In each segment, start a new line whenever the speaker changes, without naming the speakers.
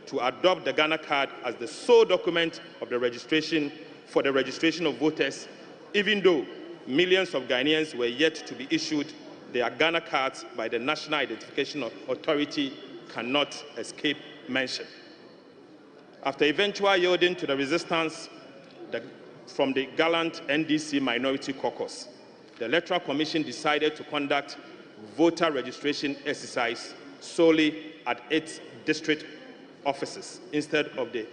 to adopt the Ghana card as the sole document of the registration for the registration of voters, even though millions of Ghanaians were yet to be issued their Ghana cards by the National Identification Authority cannot escape mention. After eventual yielding to the resistance from the gallant NDC Minority Caucus, the Electoral Commission decided to conduct voter registration exercise solely at its district offices instead of the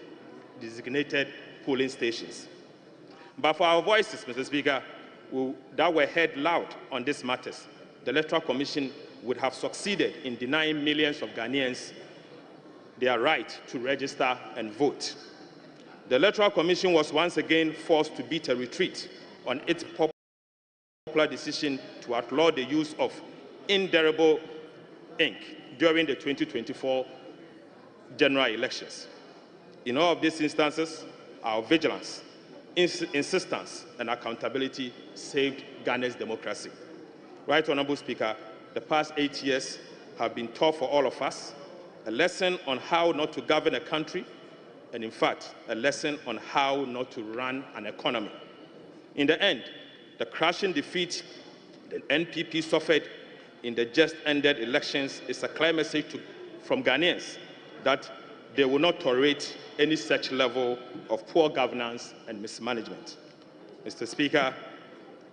designated polling stations. But for our voices, Mr. Speaker, that were heard loud on these matters, the Electoral Commission would have succeeded in denying millions of Ghanaians their right to register and vote. The Electoral Commission was once again forced to beat a retreat on its popular decision to outlaw the use of indelible ink during the 2024 general elections. In all of these instances, our vigilance, insistence, and accountability saved Ghana's democracy. Right Honourable Speaker, the past 8 years have been tough for all of us, a lesson on how not to govern a country, and in fact, a lesson on how not to run an economy. In the end, the crushing defeat the NPP suffered in the just-ended elections is a clear message from Ghanaians that they will not tolerate any such level of poor governance and mismanagement. Mr. Speaker,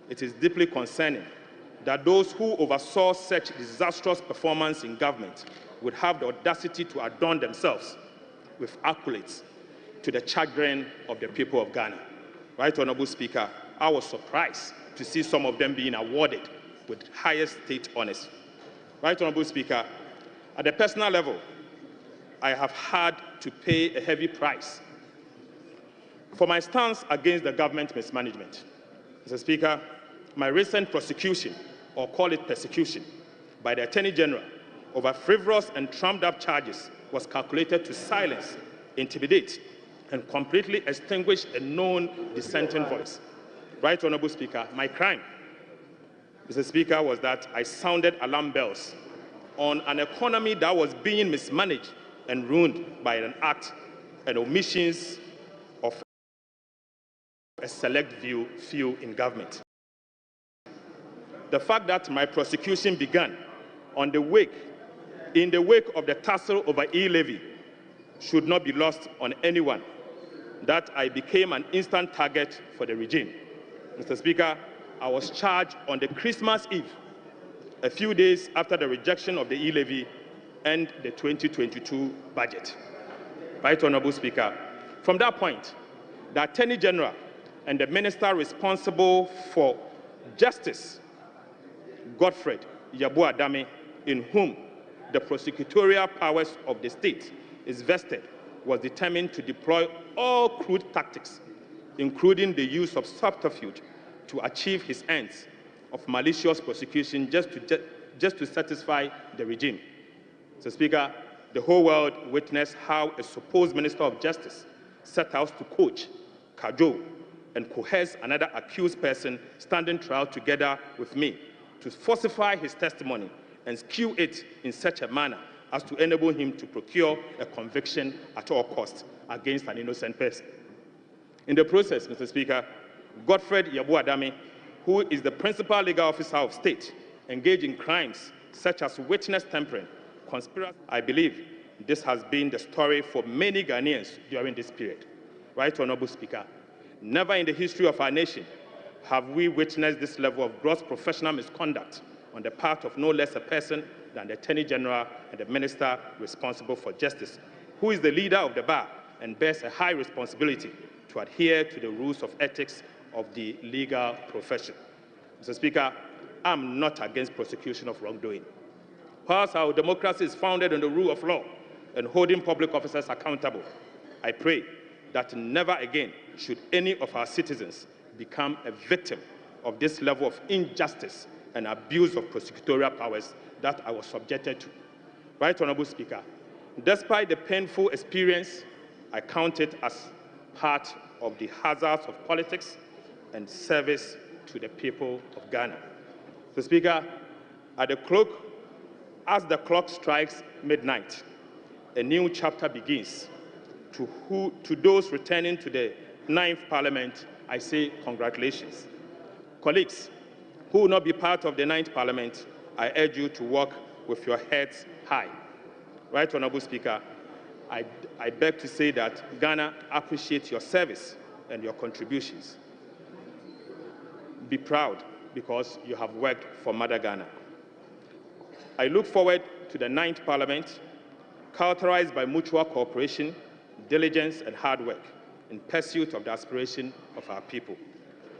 it is deeply concerning that those who oversaw such disastrous performance in government would have the audacity to adorn themselves with accolades to the chagrin of the people of Ghana. Right Honourable Speaker, I was surprised to see some of them being awarded with highest state honors. Right Honourable Speaker, at the personal level, I have had to pay a heavy price for my stance against the government mismanagement. Mr. Speaker, my recent prosecution, or call it persecution, by the Attorney General over frivolous and trumped-up charges was calculated to silence, intimidate, and completely extinguish a known dissenting voice. Right Honourable Speaker, my crime, Mr. Speaker, was that I sounded alarm bells on an economy that was being mismanaged and ruined by an act and omissions of a select few in government. The fact that my prosecution began in the wake of the tussle over e-levy should not be lost on anyone, that I became an instant target for the regime. Mr. Speaker, I was charged on the Christmas Eve, a few days after the rejection of the e-levy and the 2022 budget. Right Honourable Speaker, from that point, the Attorney General and the Minister responsible for Justice, Godfred Yeboah-Dame, in whom the prosecutorial powers of the state is vested, was determined to deploy all crude tactics, including the use of subterfuge, to achieve his ends of malicious prosecution just to satisfy the regime. Mr. Speaker, the whole world witnessed how a supposed Minister of Justice set out to coach, cajole, and coerce another accused person standing trial together with me to falsify his testimony and skew it in such a manner as to enable him to procure a conviction at all costs against an innocent person. In the process, Mr. Speaker, Godfred Yeboah-Dame, who is the principal legal officer of state, engaged in crimes such as witness tampering, conspiracy. I believe this has been the story for many Ghanaians during this period. Right Honourable Speaker, never in the history of our nation have we witnessed this level of gross professional misconduct on the part of no less a person than the Attorney General and the Minister responsible for Justice, who is the leader of the bar and bears a high responsibility to adhere to the rules of ethics of the legal profession. Mr. Speaker, I'm not against prosecution of wrongdoing. Whilst our democracy is founded on the rule of law and holding public officers accountable, I pray that never again should any of our citizens become a victim of this level of injustice and abuse of prosecutorial powers that I was subjected to. Right Honourable Speaker, despite the painful experience, I count it as part of the hazards of politics and service to the people of Ghana. Mr. Speaker, as the clock strikes midnight, a new chapter begins. To those returning to the 9th Parliament, I say congratulations. Colleagues who will not be part of the 9th Parliament, I urge you to walk with your heads high. Right, Honourable Speaker, I beg to say that Ghana appreciates your service and your contributions. Be proud because you have worked for Mother Ghana. I look forward to the 9th Parliament, characterized by mutual cooperation, diligence, and hard work in pursuit of the aspiration of our people.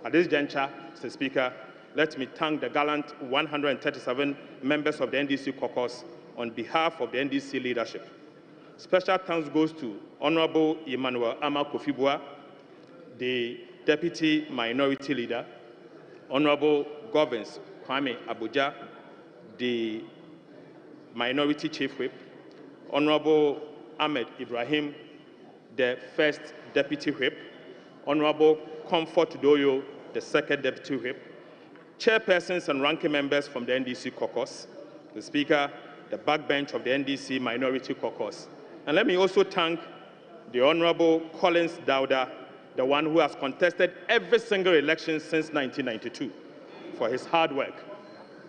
At this juncture, Mr. Speaker, let me thank the gallant 137 members of the NDC caucus on behalf of the NDC leadership. Special thanks goes to Honorable Emmanuel Ama Kofi-Boa, the Deputy Minority Leader, Honorable Govins Kwame Abuja, the Minority Chief Whip, Honorable Ahmed Ibrahim, the First Deputy Whip, Honorable Comfort Doyo, the Second Deputy Whip, chairpersons and ranking members from the NDC caucus, the Speaker, the backbench of the NDC Minority Caucus. And let me also thank the Honorable Collins Dauda, the one who has contested every single election since 1992, for his hard work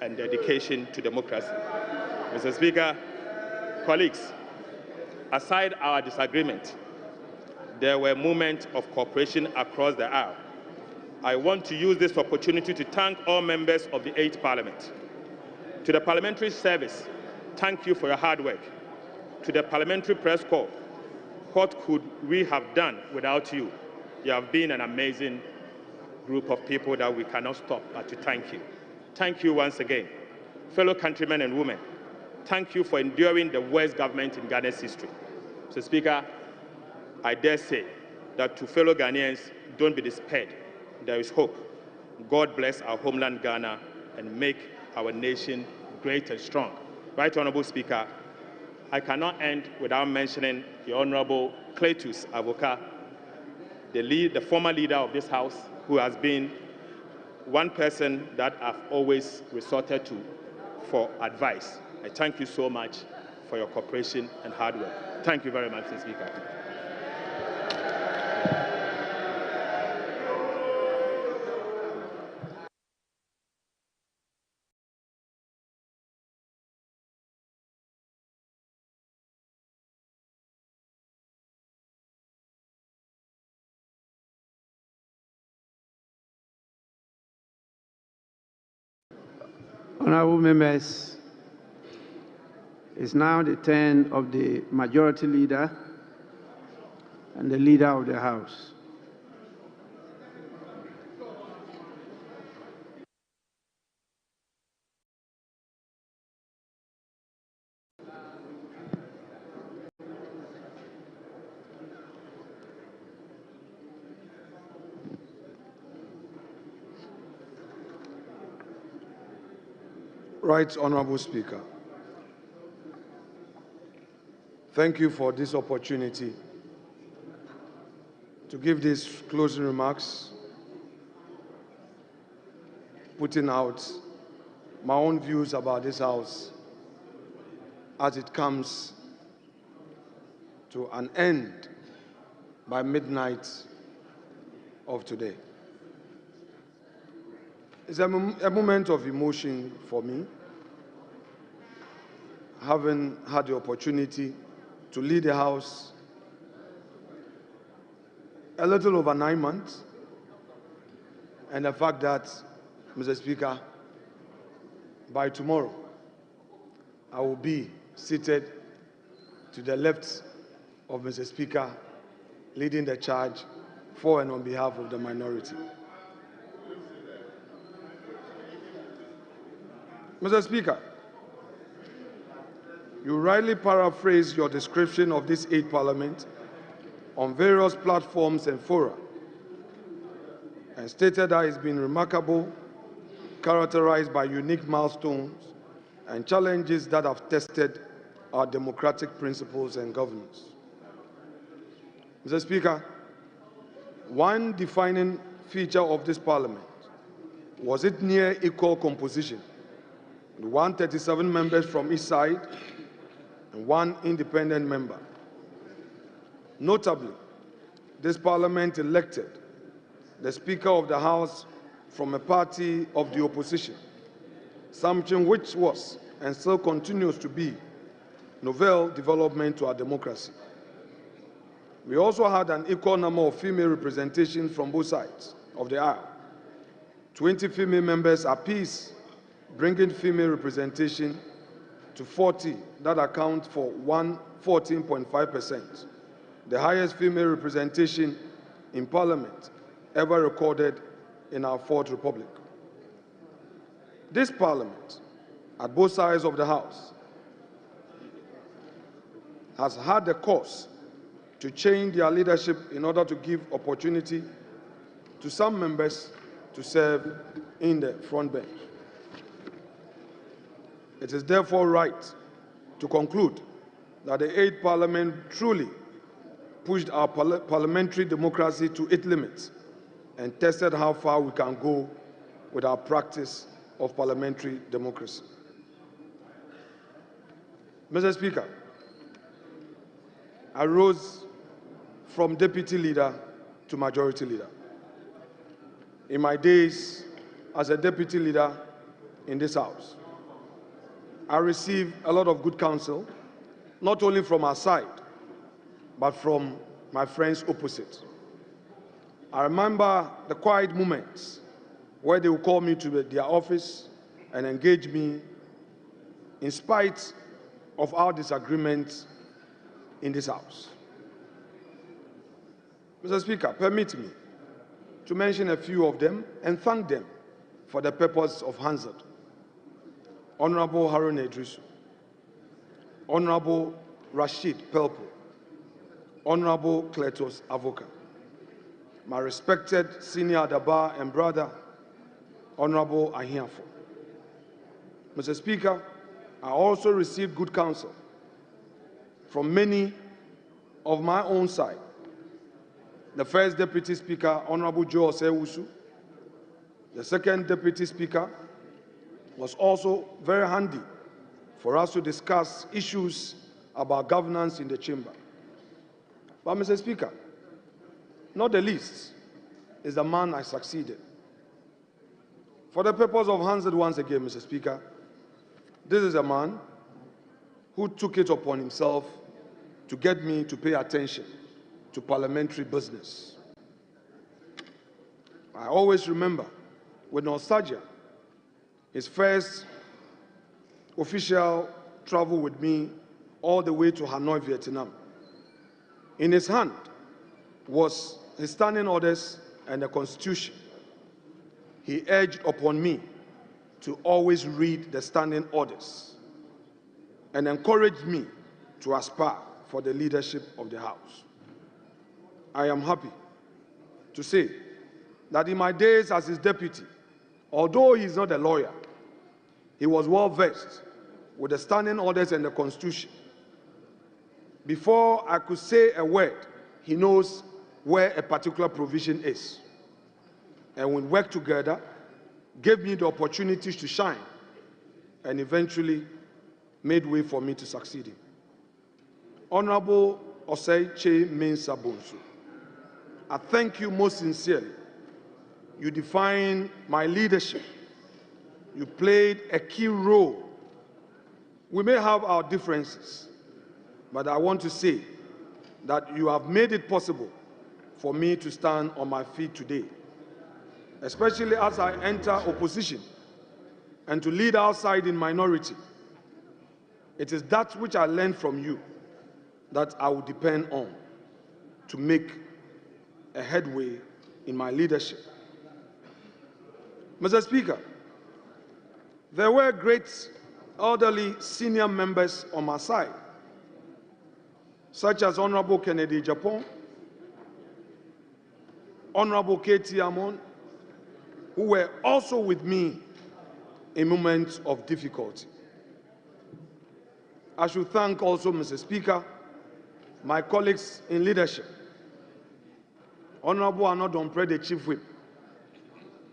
and dedication to democracy. Mr. Speaker, colleagues, aside our disagreement, there were moments of cooperation across the aisle. I want to use this opportunity to thank all members of the 8th Parliament. To the Parliamentary Service, thank you for your hard work. To the Parliamentary Press Corps, what could we have done without you? You have been an amazing group of people that we cannot stop but to thank you. Thank you once again. Fellow countrymen and women, thank you for enduring the worst government in Ghana's history. Mr. Speaker, I dare say that to fellow Ghanaians, don't be despaired. There is hope. God bless our homeland Ghana and make our nation great and strong. Right Honourable Speaker, I cannot end without mentioning the Honourable Cletus Avoka, the former leader of this House, who has been one person that I've always resorted to for advice. I thank you so much for your cooperation and hard work. Thank you very much, Mr. Speaker.
Honourable members, it's now the turn of the Majority Leader and the Leader of the House.
Right Honourable Speaker, thank you for this opportunity to give these closing remarks, putting out my own views about this House as it comes to an end by midnight of today. It's a moment of emotion for me, having had the opportunity to lead the House a little over 9 months, and the fact that, Mr. Speaker, by tomorrow, I will be seated to the left of Mr. Speaker, leading the charge for and on behalf of the minority. Mr. Speaker, you rightly paraphrased your description of this 8th Parliament on various platforms and fora, and stated that it's been remarkable, characterized by unique milestones and challenges that have tested our democratic principles and governance. Mr. Speaker, one defining feature of this Parliament was its near equal composition, with 137 members from each side and and 1 independent member. Notably, this Parliament elected the Speaker of the House from a party of the opposition, something which was and still continues to be novel development to our democracy. We also had an equal number of female representation from both sides of the aisle. 20 female members apiece, bringing female representation to 40, that account for 14.5%, the highest female representation in Parliament ever recorded in our Fourth Republic. This Parliament, at both sides of the House, has had the course to change their leadership in order to give opportunity to some members to serve in the front bench. It is therefore right to conclude that the 8th Parliament truly pushed our parliamentary democracy to its limits and tested how far we can go with our practice of parliamentary democracy. Mr. Speaker, I rose from deputy leader to majority leader. In my days as a deputy leader in this House, I received a lot of good counsel, not only from our side, but from my friends opposite. I remember the quiet moments where they would call me to their office and engage me in spite of our disagreements in this House. Mr. Speaker, permit me to mention a few of them and thank them for the purpose of Hansard. Honorable Harun Idrisu, Honorable Rashid Pelpo, Honorable Cletus Avoka, my respected senior Adaba and brother, Honorable Ahiafo. Mr. Speaker, I also received good counsel from many of my own side. The first Deputy Speaker, Honorable Joe Osewusu, the second Deputy Speaker, was also very handy for us to discuss issues about governance in the chamber. But, Mr. Speaker, not the least is the man I succeeded. For the purpose of Hansard once again, Mr. Speaker, this is a man who took it upon himself to get me to pay attention to parliamentary business. I always remember with nostalgia his first official travel with me all the way to Hanoi, Vietnam. In his hand was his standing orders and the Constitution. He urged upon me to always read the standing orders and encouraged me to aspire for the leadership of the House. I am happy to say that in my days as his deputy, although he is not a lawyer, he was well versed with the standing orders and the Constitution. Before I could say a word, he knows where a particular provision is. And we worked together, gave me the opportunities to shine, and eventually made way for me to succeed him. Honorable Osei Che Mensah Bonsu, I thank you most sincerely. You defined my leadership. You played a key role. We may have our differences, but I want to say that you have made it possible for me to stand on my feet today, especially as I enter opposition and to lead our side in minority. It is that which I learned from you that I will depend on to make a headway in my leadership. Mr. Speaker, there were great elderly senior members on my side, such as Honorable Kennedy Japon, Honorable K.T. Amon, who were also with me in moments of difficulty. I should thank also, Mr. Speaker, my colleagues in leadership, Honorable Anodompre, the Chief Whip,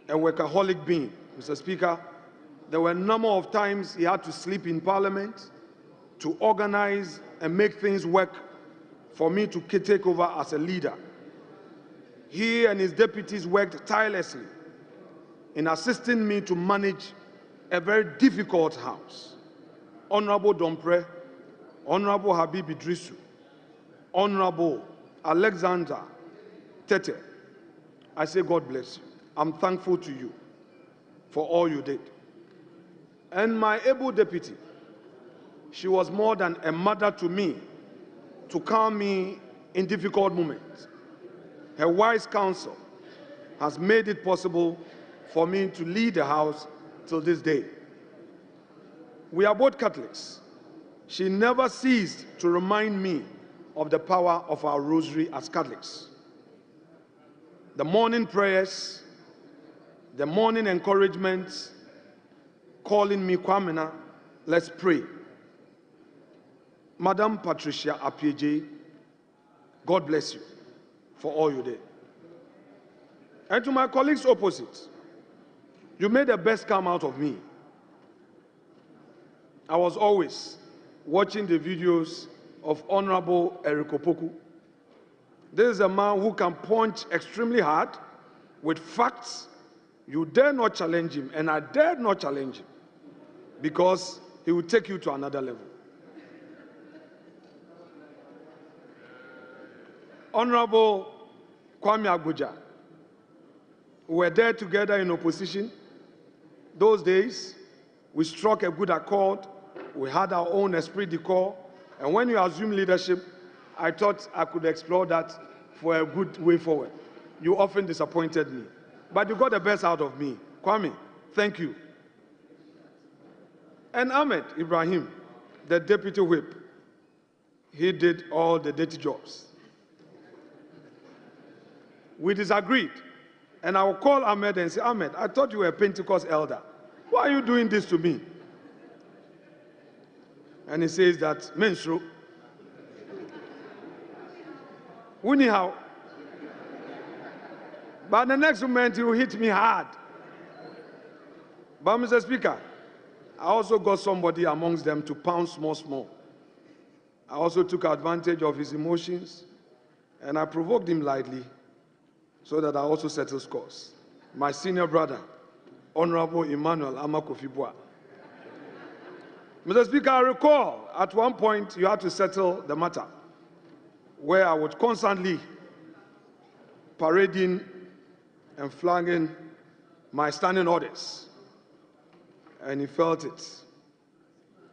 a workaholic being. Mr. Speaker, there were a number of times he had to sleep in Parliament to organize and make things work for me to take over as a leader. He and his deputies worked tirelessly in assisting me to manage a very difficult house. Honorable Dompre, Honorable Habib Idrisu, Honorable Alexander Tete, I say God bless you. I'm thankful to you for all you did. And my able deputy, she was more than a mother to me, to calm me in difficult moments. Her wise counsel has made it possible for me to lead the house till this day. We are both Catholics. She never ceased to remind me of the power of our rosary as Catholics. The morning prayers, the morning encouragements, calling me, Kwamena, let's pray. Madam Patricia Apieje, God bless you for all you did. And to my colleagues opposite, you made the best come out of me. I was always watching the videos of Honorable Eric Opoku. This is a man who can punch extremely hard with facts. You dare not challenge him, and I dared not challenge him, because he will take you to another level. Honorable Kwame Agbodza, we were there together in opposition. Those days, we struck a good accord. We had our own esprit de corps. And when you assumed leadership, I thought I could explore that for a good way forward. You often disappointed me, but you got the best out of me. Kwame, thank you. And Ahmed Ibrahim, the deputy whip, he did all the dirty jobs. We disagreed, and I will call Ahmed and say, Ahmed, I thought you were a Pentecost elder. Why are you doing this to me? And he says that, Mensro, anyhow. But the next moment, he will hit me hard. But Mr. Speaker, I also got somebody amongst them to pound small. I also took advantage of his emotions, and I provoked him lightly, so that I also settle scores. My senior brother, Honorable Emmanuel Amakofibua. Mr. Speaker, I recall at one point you had to settle the matter, where I would constantly parading and flagging my standing orders. And he felt it.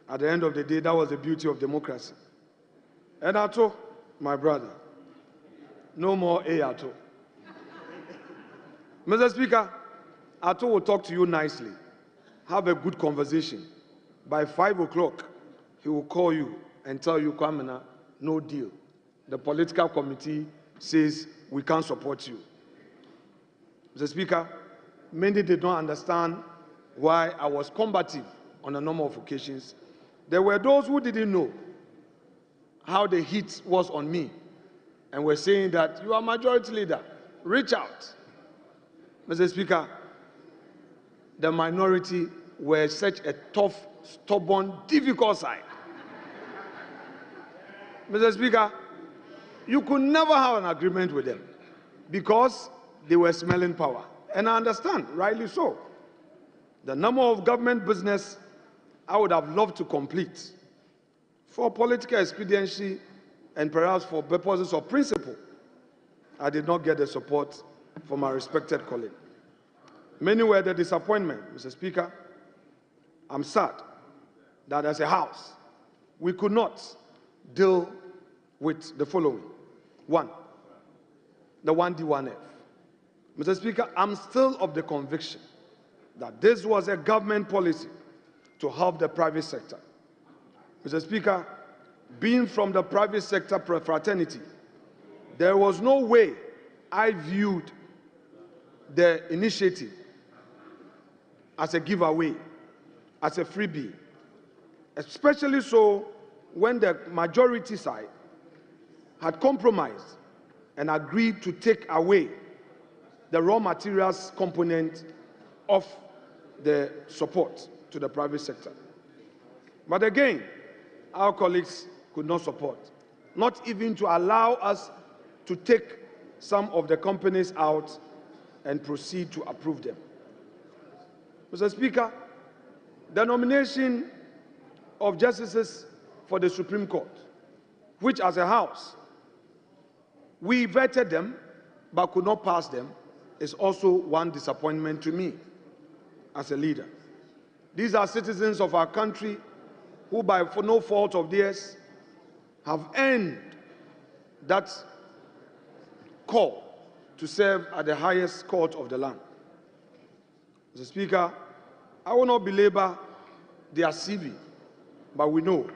At the end of the day, that was the beauty of democracy. And I told my brother, no more Ato. Mr. Speaker, Ato will talk to you nicely. Have a good conversation. By 5 o'clock, he will call you and tell you, Kwamena, no deal. The political committee says we can't support you. Mr. Speaker, many did not understand why I was combative on a number of occasions. There were those who didn't know how the heat was on me and were saying that you are majority leader, reach out. Mr. Speaker, the minority were such a tough, stubborn, difficult side. Mr. Speaker, you could never have an agreement with them because they were smelling power. And I understand, rightly so. The number of government business I would have loved to complete for political expediency and perhaps for purposes of principle, I did not get the support from my respected colleague. Many were the disappointment, Mr. Speaker. I'm sad that as a House, we could not deal with the following. One, the 1D1F. Mr. Speaker, I'm still of the conviction that this was a government policy to help the private sector. Mr. Speaker, being from the private sector fraternity, there was no way I viewed the initiative as a giveaway, as a freebie, especially so when the majority side had compromised and agreed to take away the raw materials component of the support to the private sector. But again, our colleagues could not support, not even to allow us to take some of the companies out and proceed to approve them. Mr. Speaker, the nomination of justices for the Supreme Court, which as a House, we vetted them but could not pass them, is also one disappointment to me as a leader. These are citizens of our country who, for no fault of theirs, have earned that call to serve at the highest court of the land. Mr. Speaker, I will not belabor their CV, but we know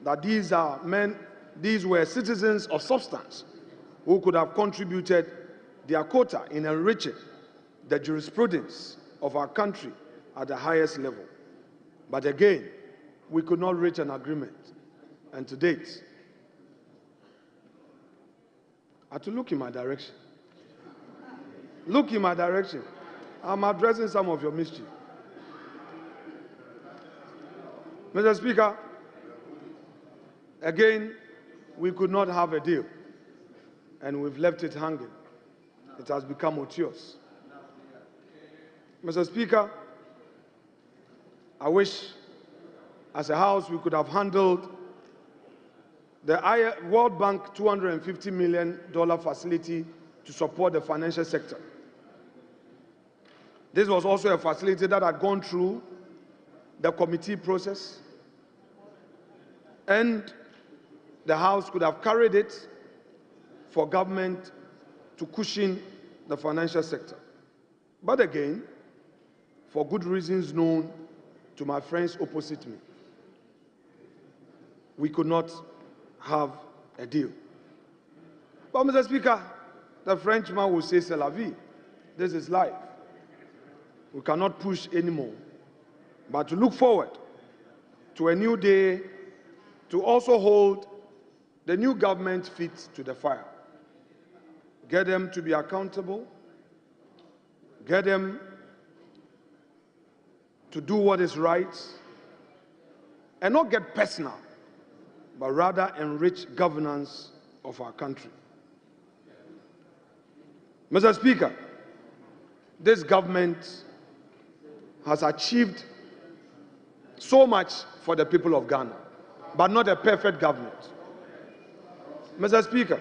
that these were citizens of substance who could have contributed their quota in enriching the jurisprudence of our country at the highest level. But again, we could not reach an agreement. And to date, I had to look in my direction. Look in my direction. I'm addressing some of your mischief. Mr. Speaker, again, we could not have a deal, and we've left it hanging. It has become odious. Mr. Speaker, I wish, as a House, we could have handled the World Bank $250 million facility to support the financial sector. This was also a facility that had gone through the committee process, and the House could have carried it for government to cushion the financial sector. But again, for good reasons known to my friends opposite me, we could not have a deal. But Mr. Speaker, the Frenchman will say, c'est la vie. This is life. We cannot push anymore, but to look forward to a new day, to also hold the new government feet to the fire. Get them to be accountable, get them to do what is right, and not get personal, but rather enrich governance of our country. Mr. Speaker, this government has achieved so much for the people of Ghana, but not a perfect government. Mr. Speaker,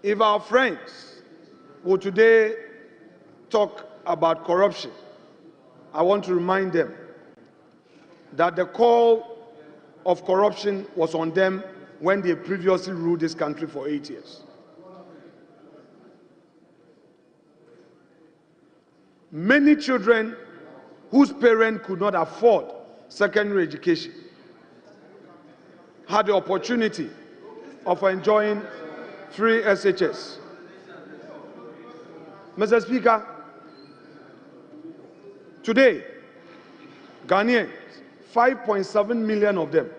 if our friends will today talk about corruption, I want to remind them that the call of corruption was on them when they previously ruled this country for 8 years. Many children whose parents could not afford secondary education had the opportunity of enjoying free SHS. Mr. Speaker, today, Ghanaians, 5.7 million of them,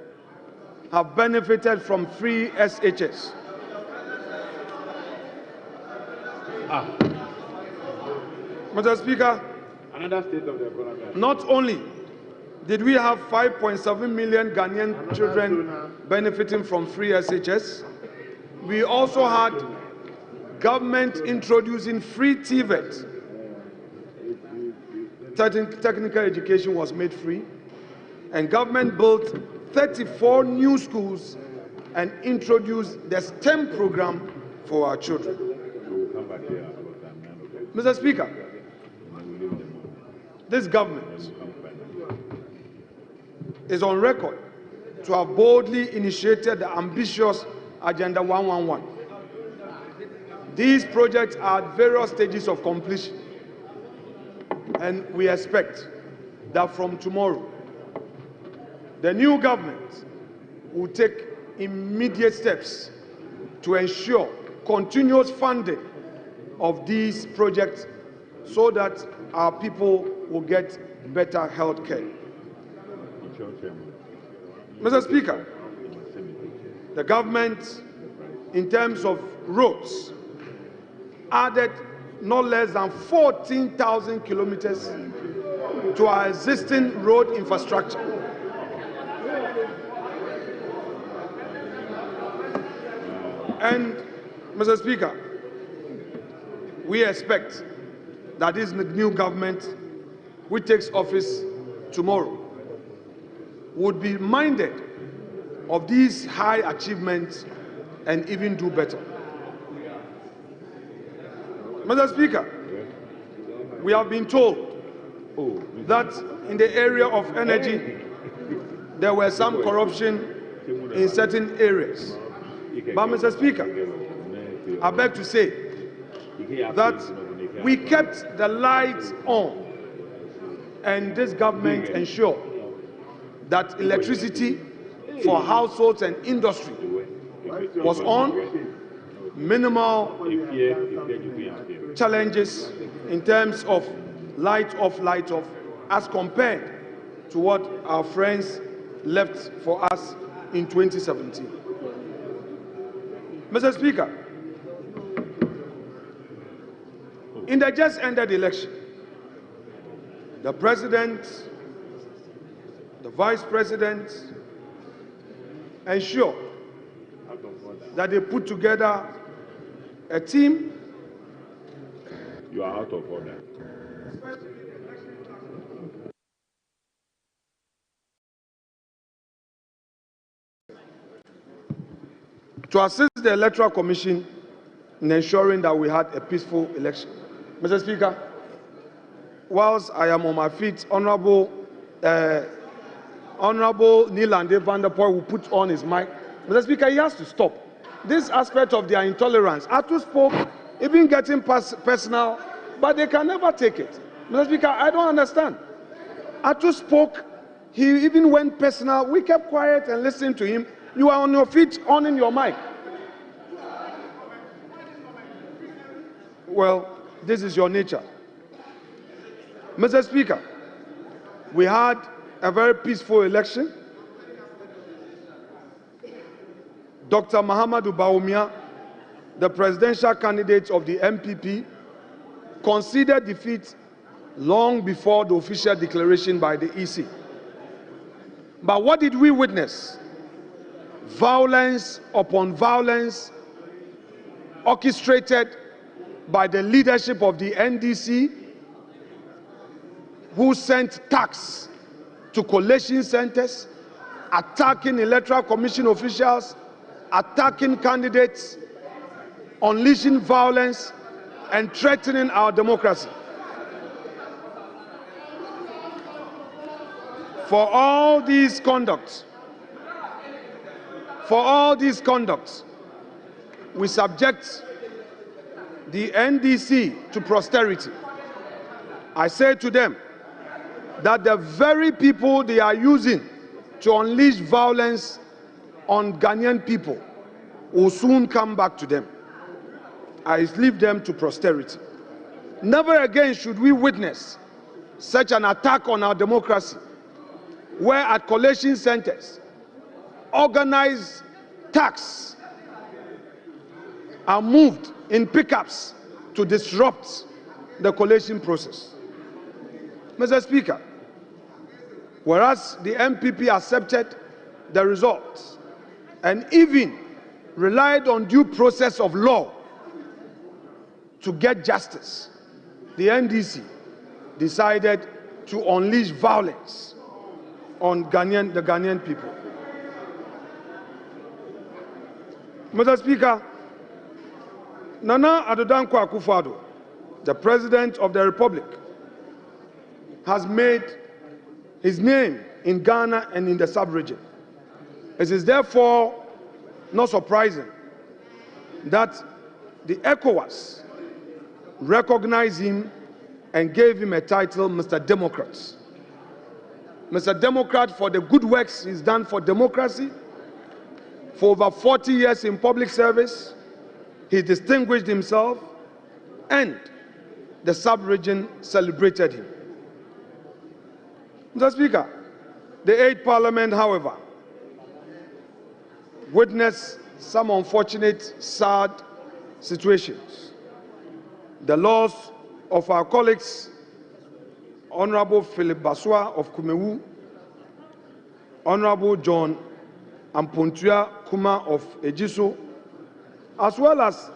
have benefited from free SHS. Mr. Speaker,
another state of the economy.
Not only did we have 5.7 million Ghanaian children benefiting from free SHS, we also had government introducing free TVET. Technical education was made free, and government built 34 new schools and introduced the STEM program for our children. Mr. Speaker, this government is on record to have boldly initiated the ambitious Agenda 111. These projects are at various stages of completion, and we expect that from tomorrow, the new government will take immediate steps to ensure continuous funding of these projects so that our people will get better health care. Mr. Speaker, the government, in terms of roads, added no less than 14,000 kilometers to our existing road infrastructure. And, Mr. Speaker, we expect that this new government, which takes office tomorrow, would be minded of these high achievements and even do better. Mr. Speaker, we have been told that in the area of energy, there were some corruption in certain areas. But, Mr. Speaker, I beg to say that we kept the lights on, and this government ensured that electricity for households and industry was on, minimal challenges in terms of light off, as compared to what our friends left for us in 2017. Mr. Speaker, in the just ended election, the President, the Vice President ensured that they put together a team.
You are out of order.
To assist the Electoral Commission in ensuring that we had a peaceful election. Mr. Speaker, whilst I am on my feet, Honorable Nielande van der Poel will put on his mic. Mr. Speaker, he has to stop. This aspect of their intolerance, Atu spoke, even getting personal, but they can never take it. Mr. Speaker, I don't understand. Atu spoke, he even went personal. We kept quiet and listened to him. You are on your feet, on in your mic. Well, this is your nature. Mr. Speaker, we had a very peaceful election. Dr. Mahamadou Bawumia, the presidential candidate of the MPP, conceded defeat long before the official declaration by the EC. But what did we witness? Violence upon violence orchestrated by the leadership of the NDC, who sent thugs to collation centers, attacking Electoral Commission officials, attacking candidates, unleashing violence, and threatening our democracy. For all these conducts, we subject the NDC to posterity. I say to them that the very people they are using to unleash violence on Ghanaian people will soon come back to them. I leave them to posterity. Never again should we witness such an attack on our democracy, where at collation centers, organized thugs are moved in pickups to disrupt the collation process. Mr. Speaker, whereas the MPP accepted the results and even relied on due process of law to get justice, the NDC decided to unleash violence on the Ghanaian people. Mr. Speaker, Nana Addo Dankwa Akufo-Addo, the President of the Republic, has made his name in Ghana and in the sub-region. It is therefore not surprising that the ECOWAS recognized him and gave him a title, Mr. Democrat. Mr. Democrat for the good works he's done for democracy. For over 40 years in public service, he distinguished himself, and the sub-region celebrated him. Mr. Speaker, the 8th Parliament, however, witnessed some unfortunate, sad situations. The loss of our colleagues, Honorable Philip Baswa of Kumewu, Honorable John Ampontua Kuma of Ejiso, as well as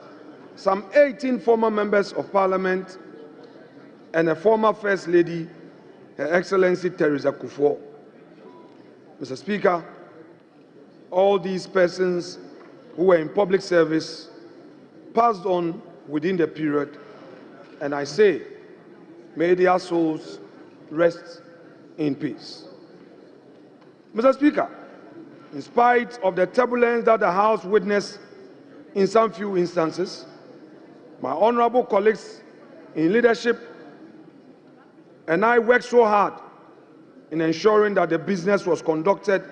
some 18 former members of Parliament and a former First Lady, Her Excellency Teresa Kufuor. Mr. Speaker, all these persons who were in public service passed on within the period, and I say, may their souls rest in peace. Mr. Speaker, in spite of the turbulence that the House witnessed in some few instances, my honorable colleagues in leadership and I worked so hard in ensuring that the business was conducted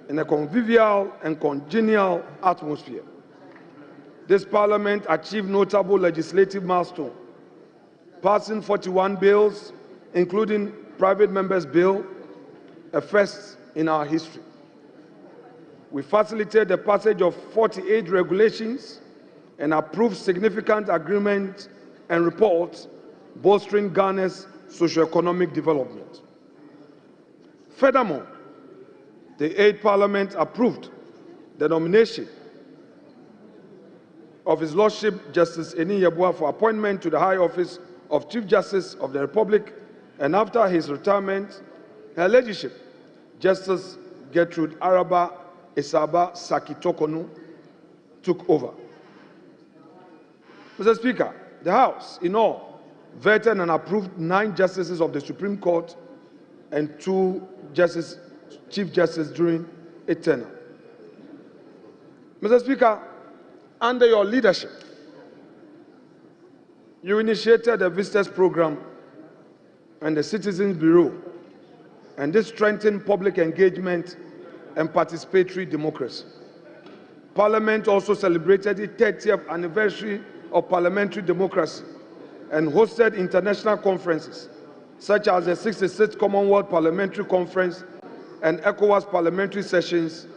in a convivial and congenial atmosphere. This Parliament achieved notable legislative milestones, passing 41 bills, including Private Members' Bill, a first in our history. We facilitated the passage of 48 regulations and approved significant agreements and reports bolstering Ghana's socio-economic development. Furthermore, the 8th Parliament approved the nomination of His Lordship Justice Eni Yeboah for appointment to the High Office of Chief Justice of the Republic, and after his retirement, Her Ladyship Justice Gertrude Araba Esaba Saki-Tokonu took over. Mr. Speaker, the House, in all, vetted and approved 9 justices of the Supreme Court and 2 Chief Justices during a tenure. Mr. Speaker, under your leadership, you initiated the Visitors Program and the Citizens Bureau, and this strengthened public engagement and participatory democracy. Parliament also celebrated the 30th anniversary of parliamentary democracy and hosted international conferences such as the 66th Commonwealth Parliamentary Conference and ECOWAS parliamentary sessions,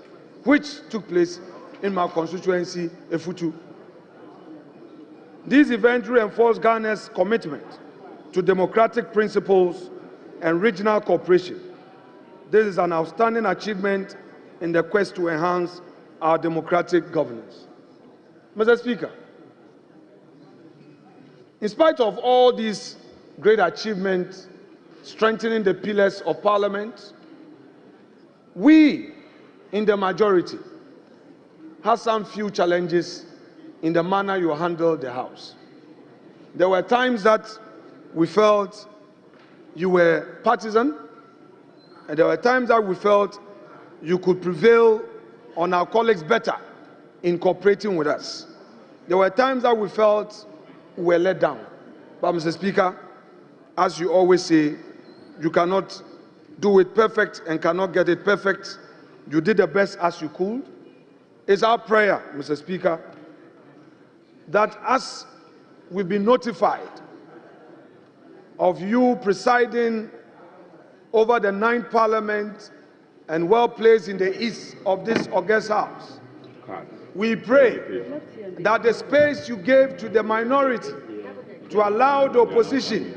which took place in my constituency, Efutu. These events reinforced Ghana's commitment to democratic principles and regional cooperation. This is an outstanding achievement in the quest to enhance our democratic governance. Mr. Speaker, in spite of all these great achievements strengthening the pillars of Parliament, we in the majority have some few challenges in the manner you handle the House. There were times that we felt you were partisan, and there were times that we felt you could prevail on our colleagues better in cooperating with us. There were times that we felt we were let down. But Mr. Speaker, as you always say, you cannot do it perfect and cannot get it perfect. You did the best as you could. It's our prayer, Mr. Speaker, that as we've been notified of you presiding over the 9th Parliament and well placed in the east of this august House, we pray that the space you gave to the minority to allow the opposition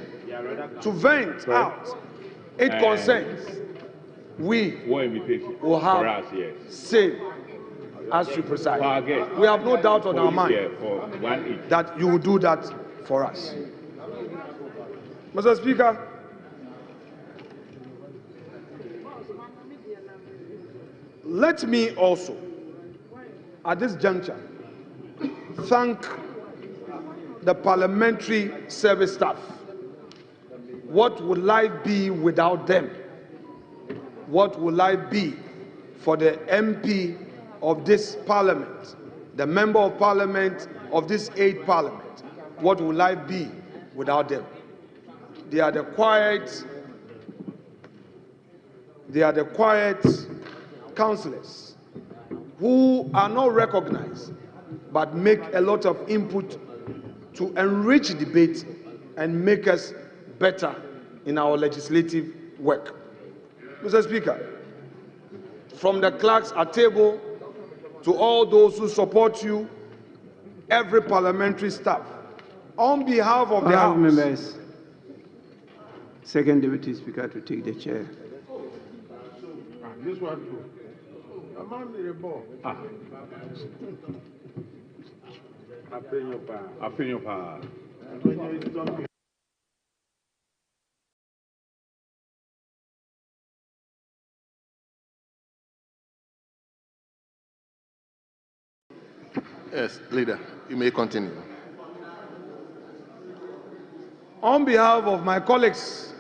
to vent out its concerns, we will have same as you preside. We have no doubt on our mind that you will do that for us. Mr. Speaker, let me also, at this juncture, thank the parliamentary service staff. What would life be without them? What would life be for the MP of this Parliament, the Member of Parliament of this 8th Parliament? What would life be without them? They are the quiet councillors who are not recognized but make a lot of input to enrich debate and make us better in our legislative work. Mr. Speaker, from the clerks at table to all those who support you, every parliamentary staff, on behalf of the House.
Members, Second Deputy Speaker to take the chair.
This one too.
Yes, leader, you may continue.
On behalf of my colleagues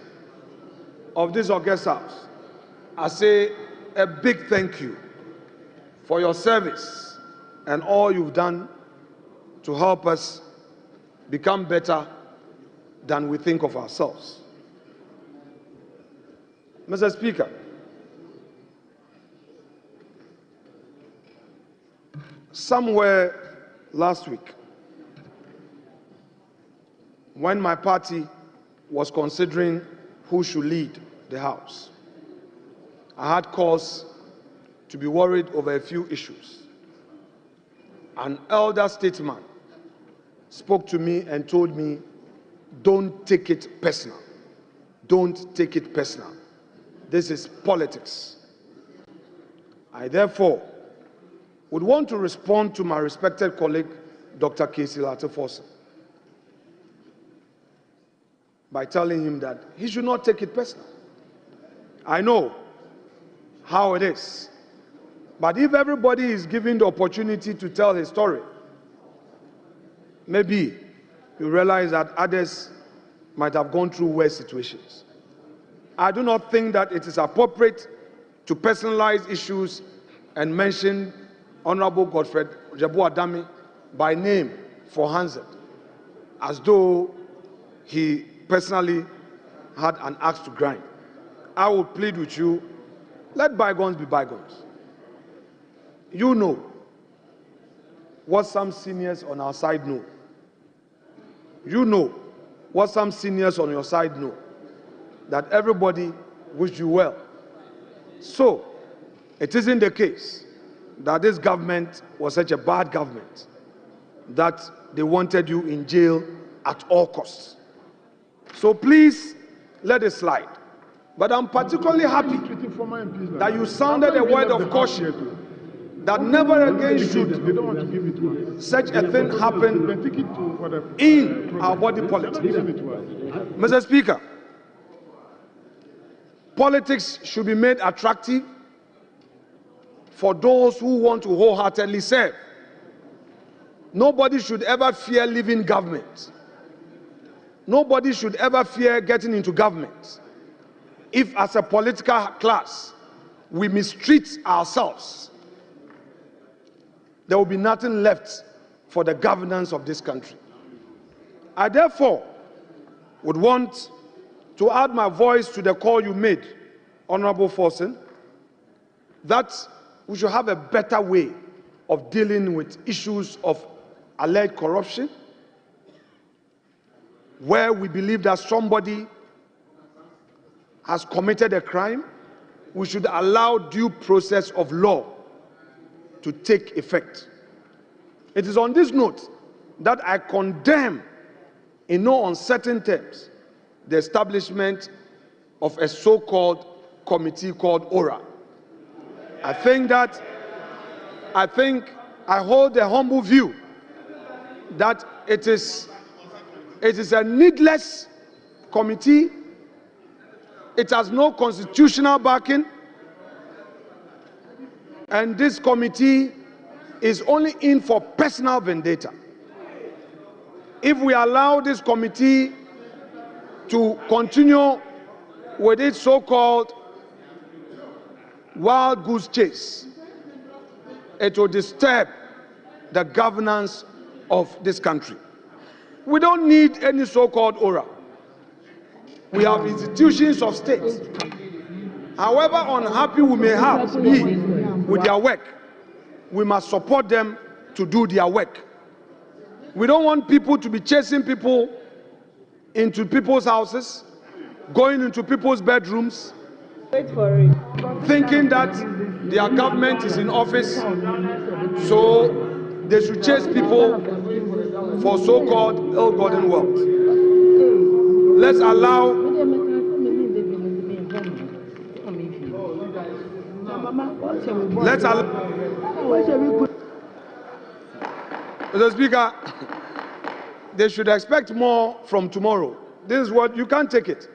of this August House, I say a big thank you for your service and all you've done to help us become better than we think of ourselves. Mr. Speaker, somewhere last week, when my party was considering who should lead the House, I had cause to be worried over a few issues. An elder statesman spoke to me and told me, don't take it personal. Don't take it personal. This is politics. I therefore would want to respond to my respected colleague, Dr. Casey Latte-Forson, by telling him that he should not take it personal. I know how it is. But if everybody is given the opportunity to tell his story, maybe you realize that others might have gone through worse situations. I do not think that it is appropriate to personalize issues and mention Honorable Godfred Jabu Adami by name for Hansen, as though he personally had an axe to grind. I would plead with you, let bygones be bygones. You know what some seniors on our side know. You know what some seniors on your side know, that everybody wished you well. So, it isn't the case that this government was such a bad government that they wanted you in jail at all costs. So please, let it slide. But I'm particularly happy that you sounded a word of caution that never again should such a thing happen in our body politics. Mr. Speaker, politics should be made attractive for those who want to wholeheartedly serve. Nobody should ever fear leaving government. Nobody should ever fear getting into government. If as a political class we mistreat ourselves, there will be nothing left for the governance of this country. I therefore would want to add my voice to the call you made, Honorable Forson, that we should have a better way of dealing with issues of alleged corruption, where we believe that somebody has committed a crime. We should allow due process of law to take effect. It is on this note that I condemn in no uncertain terms the establishment of a so-called committee called ORA. I hold the humble view that it is a needless committee. It has no constitutional backing, and this committee is only in for personal vendetta. If we allow this committee to continue with its so-called wild goose chase, it will disturb the governance of this country. We don't need any so-called ORA. We have institutions of state. However unhappy we may be with their work, we must support them to do their work. We don't want people to be chasing people into people's houses, going into people's bedrooms, thinking that their government is in office, so they should chase people for so-called ill-gotten wealth. Let's allow Mr. Speaker, they should expect more from tomorrow. This is what, you can't take it.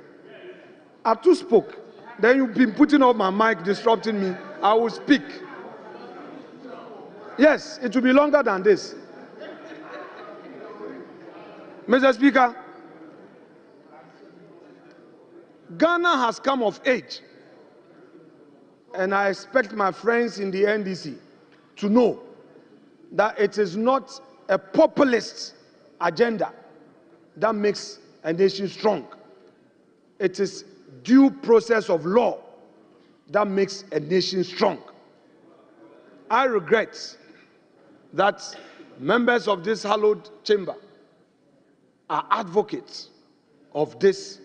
I too spoke. Then you've been putting off my mic, disrupting me. I will speak. Yes, it will be longer than this. Mr. Speaker, Ghana has come of age, and I expect my friends in the NDC to know that it is not a populist agenda that makes a nation strong. It is due process of law that makes a nation strong. I regret that members of this hallowed chamber are advocates of this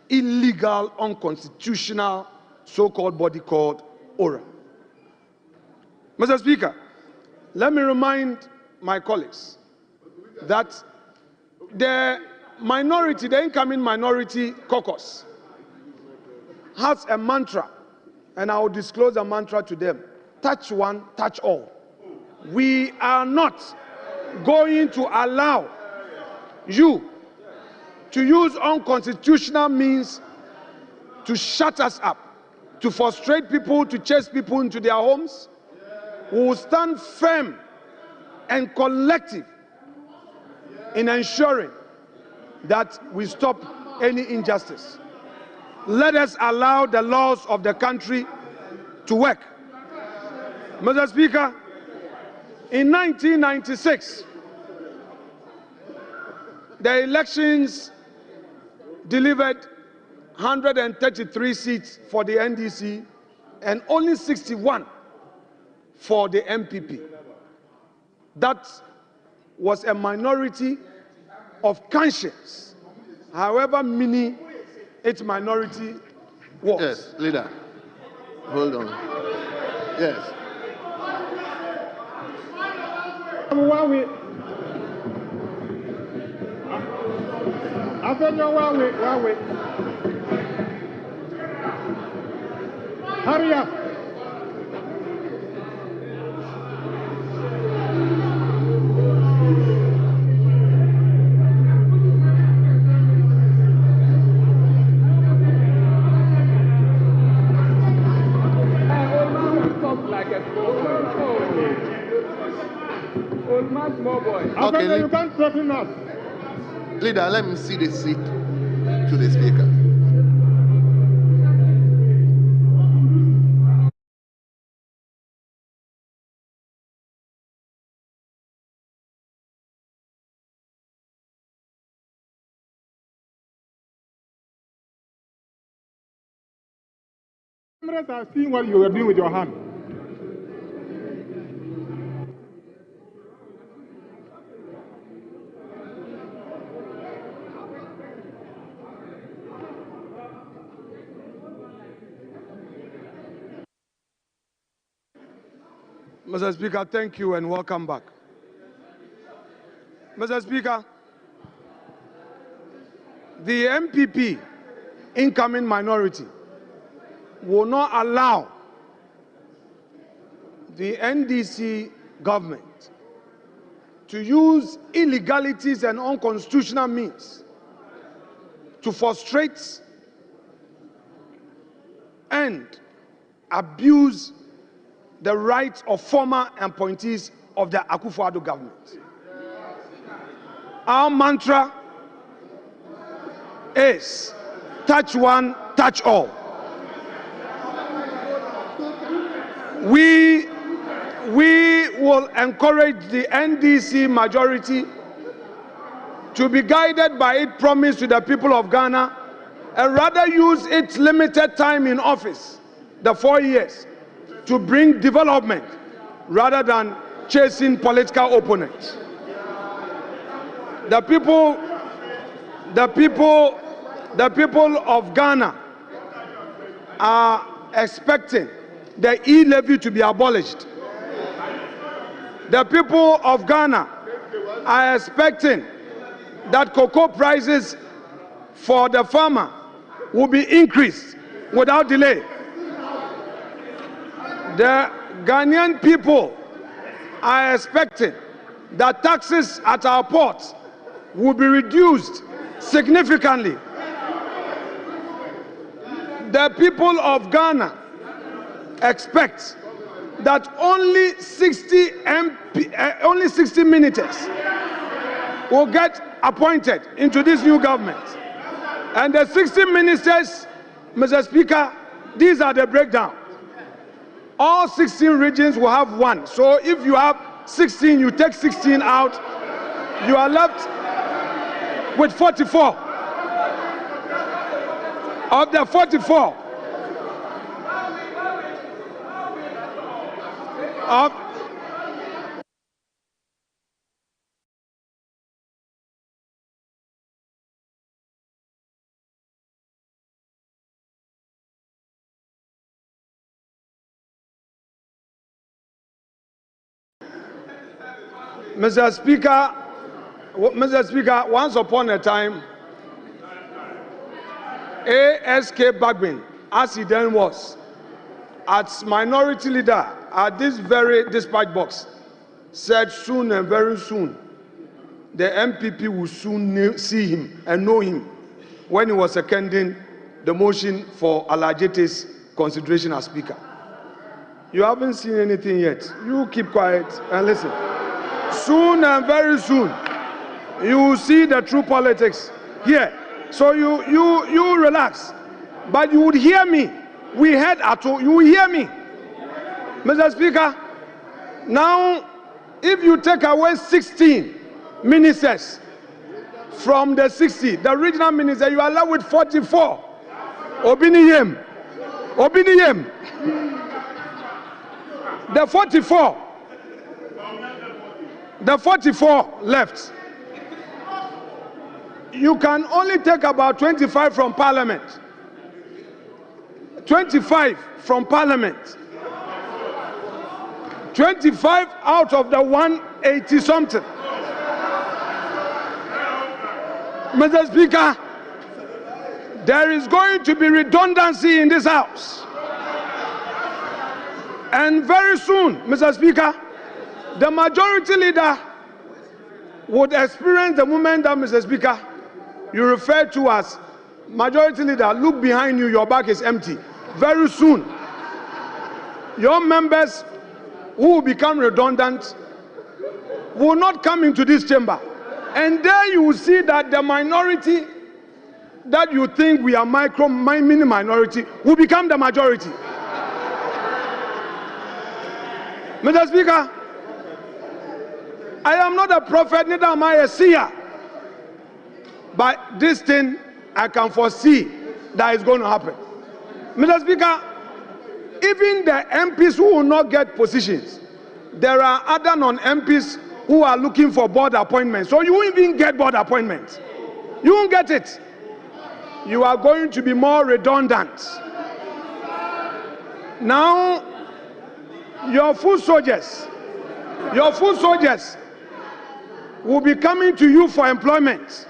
illegal, unconstitutional, so-called body called ORA. Mr. Speaker, let me remind my colleagues that the minority, the incoming minority caucus, has a mantra, and I will disclose the mantra to them: touch one, touch all. We are not going to allow you to use unconstitutional means to shut us up, to frustrate people, to chase people into their homes. We will stand firm and collective in ensuring that we stop any injustice. Let us allow the laws of the country to work. Mr. Speaker, in 1996, the elections delivered 133 seats for the NDC and only 61 for the MPP. That was a minority of conscience, however many its minority was.
Yes, leader. Hold on. Yes.
Hurry up.
Okay,
You can't threaten us.
leader, let me see the seat to the speaker.
Cameras are seeing what you are doing with your hand.
Mr. Speaker, thank you and welcome back. Mr. Speaker, the MPP incoming minority will not allow the NDC government to use illegalities and unconstitutional means to frustrate and abuse the rights of former appointees of the Akufo-Addo government. Our mantra is touch one, touch all. We will encourage the NDC majority to be guided by its promise to the people of Ghana and rather use its limited time in office, the 4 years, to bring development rather than chasing political opponents. The people of Ghana are expecting the e-levy to be abolished. The people of Ghana are expecting that cocoa prices for the farmer will be increased without delay. The Ghanaian people are expecting that taxes at our ports will be reduced significantly. The people of Ghana expect that only 60 ministers will get appointed into this new government. And the 60 ministers, Mr. Speaker, these are the breakdown. All 16 regions will have one. So if you have 16, you take 16 out, you are left with 44. Of the 44, Mr. Speaker, once upon a time, ASK Bagbin, as he then was, as minority leader at this very dispatch box, said soon and very soon, the MPP will soon see him and know him when he was seconding the motion for Alajete's consideration as Speaker. You haven't seen anything yet. You keep quiet and listen. Soon and very soon, you will see the true politics here. So you relax. But you would hear me. We heard Ato. You will hear me. Mr. Speaker, now, if you take away 16 ministers from the 60, the regional minister, you are left with 44. Obiniyem. Obiniyem. The 44 left. You can only take about 25 from Parliament. 25 from Parliament. 25 out of the 180 something. Mr. Speaker, there is going to be redundancy in this House. And very soon, Mr. Speaker, the majority leader would experience the moment that, Mr. Speaker, you refer to as majority leader. Look behind you, your back is empty. Very soon, your members who will become redundant will not come into this chamber. And there you will see that the minority that you think we are mini minority will become the majority. Mr. Speaker, I am not a prophet, neither am I a seer. But this thing, I can foresee that is going to happen. Mr. Speaker, even the MPs who will not get positions, there are other non-MPs who are looking for board appointments. So you won't even get board appointments. You won't get it. You are going to be more redundant. Now, your foot soldiers will be coming to you for employment.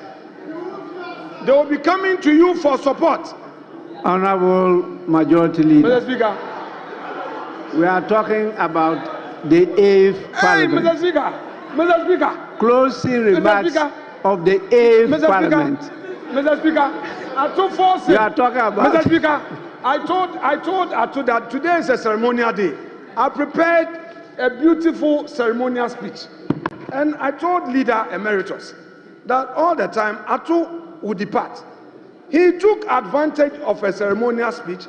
They will be coming to you for support.
Honorable Majority Leader,
Mr. Speaker,
we are talking about the 8th Parliament.
Mr. Speaker,
Closing remarks of the 8th Parliament.
Mr. Speaker, I told force.
We are talking about.
Mr. Speaker, I told that today is a ceremonial day. I prepared a beautiful ceremonial speech, and I told Leader Emeritus that all the time Atu would depart. He took advantage of a ceremonial speech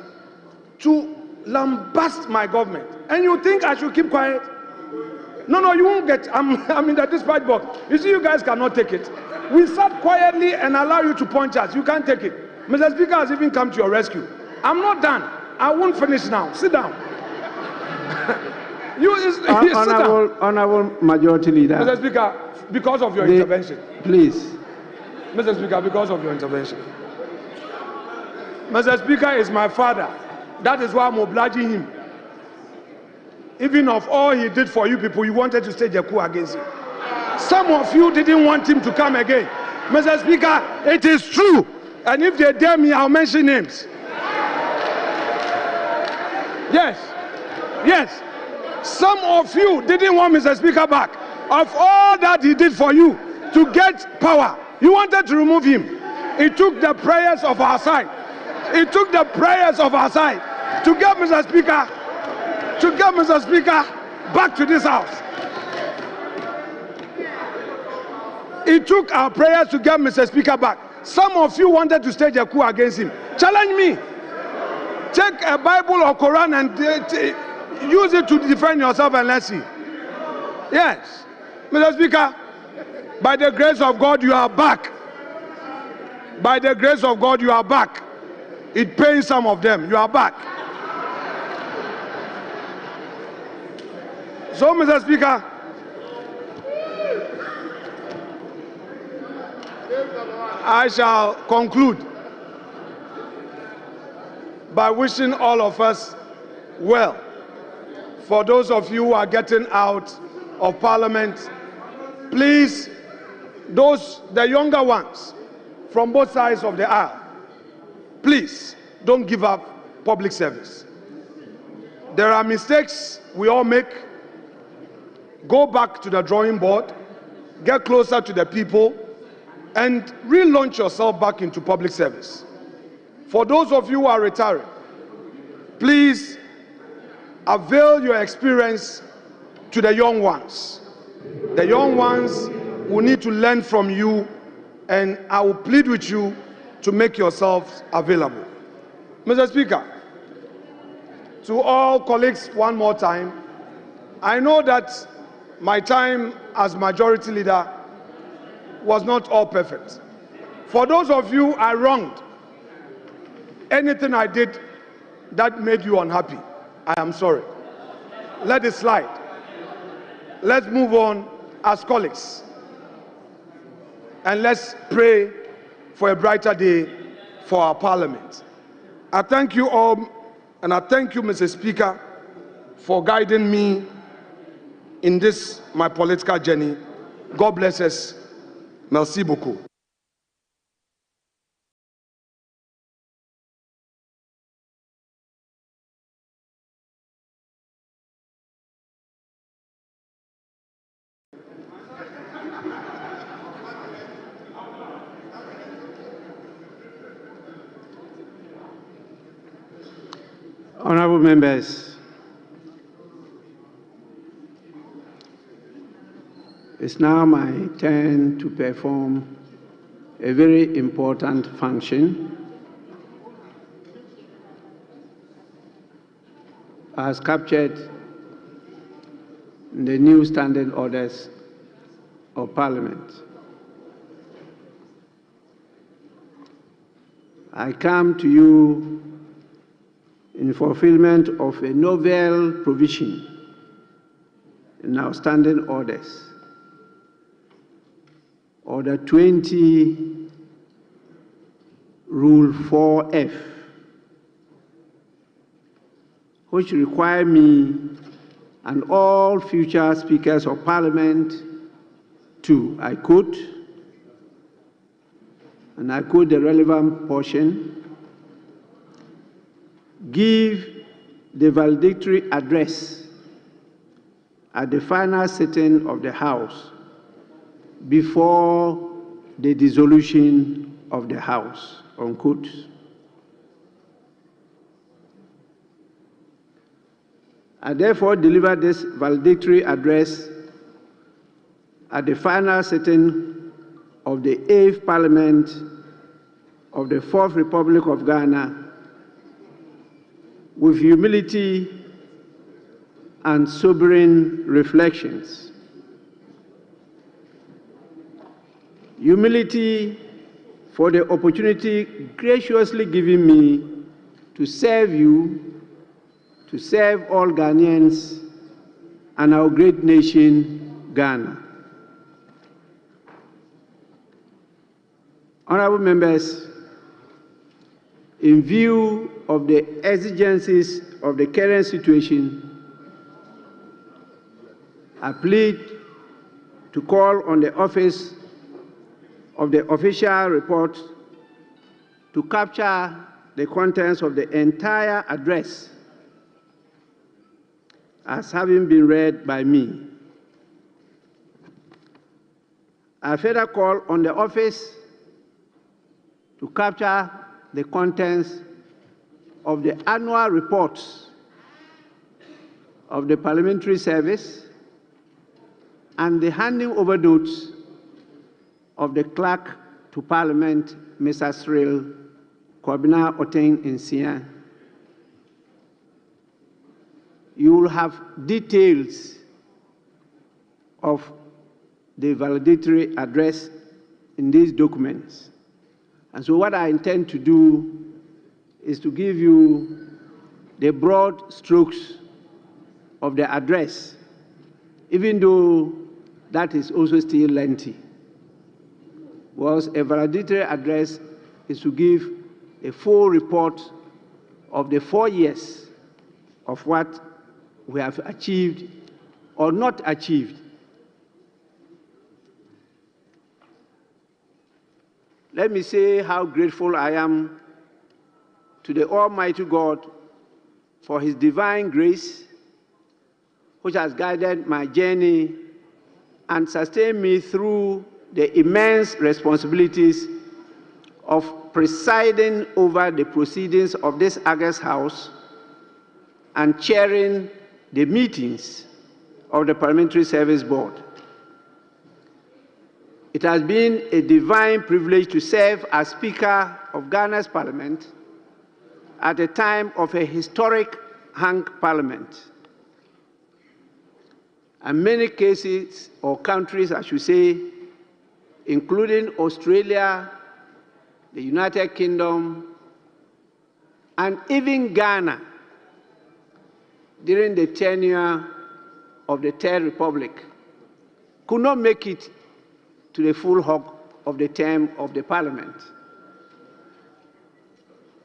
to lambast my government. And you think I should keep quiet? No, you won't get. I'm in the dispatch box. You see, you guys cannot take it. We sat quietly and allow you to punch us. You can't take it. Mr. Speaker has even come to your rescue. I'm not done. I won't finish now. Sit down.
Honorable Majority Leader.
Mr. Speaker, because of your intervention.
Please.
Mr. Speaker, because of your intervention. Mr. Speaker is my father. That is why I'm obliging him. Even of all he did for you people, you wanted to stage a coup against him. Some of you didn't want him to come again. Mr. Speaker, it is true. And if they dare me, I'll mention names. Yes. Some of you didn't want Mr. Speaker back. of all that he did for you to get power, you wanted to remove him. It took the prayers of our side. It took the prayers of our side to get Mr. Speaker back to this house. It took our prayers to get Mr. Speaker back. Some of you wanted to stage a coup against him. Challenge me. Take a Bible or Quran and use it to defend yourself and let's see. Yes. Mr. Speaker, by the grace of God, you are back. By the grace of God, you are back. It pains some of them. You are back. So, Mr. Speaker, I shall conclude by wishing all of us well. For those of you who are getting out of Parliament, please, the younger ones from both sides of the aisle, please don't give up public service. There are mistakes we all make. Go back to the drawing board, get closer to the people, and relaunch yourself back into public service. For those of you who are retiring, please avail your experience to the young ones. The young ones will need to learn from you, and I will plead with you to make yourselves available. Mr. Speaker, to all colleagues one more time, I know that my time as majority leader was not all perfect. For those of you I wronged, anything I did that made you unhappy, I am sorry. Let it slide. Let's move on as colleagues. And let's pray for a brighter day for our Parliament. I thank you all, and I thank you, Mr. Speaker, for guiding me in this, my political journey. God bless us. Merci beaucoup.
Honorable members, it's now my turn to perform a very important function as captured in the new standing orders of Parliament. I come to you in fulfillment of a novel provision in our standing orders, Order 20, Rule 4F, which require me and all future speakers of Parliament to, I quote the relevant portion, give the valedictory address at the final sitting of the House before the dissolution of the House, unquote. I therefore deliver this valedictory address at the final sitting of the 8th Parliament of the 4th Republic of Ghana with humility and sobering reflections. Humility for the opportunity graciously given me to serve you, to serve all Ghanaians and our great nation, Ghana. Honorable members, in view of the exigencies of the current situation, I plead to call on the Office of the Official Report to capture the contents of the entire address as having been read by me. I further call on the office to capture the contents of the annual reports of the Parliamentary Service and the handing over notes of the Clerk to Parliament, Mr. Cyril Kwabena Oteng Nsia. You will have details of the valedictory address in these documents. And so what I intend to do is to give you the broad strokes of the address, even though that is also still lengthy. Because a valedictory address is to give a full report of the 4 years of what we have achieved or not achieved. Let me say how grateful I am to the Almighty God for His divine grace, which has guided my journey and sustained me through the immense responsibilities of presiding over the proceedings of this August House and chairing the meetings of the Parliamentary Service Board. It has been a divine privilege to serve as Speaker of Ghana's Parliament at a time of a historic hung Parliament. And many cases, or countries, I should say, including Australia, the United Kingdom, and even Ghana, during the tenure of the Third Republic, could not make it to the full hog of the term of the Parliament.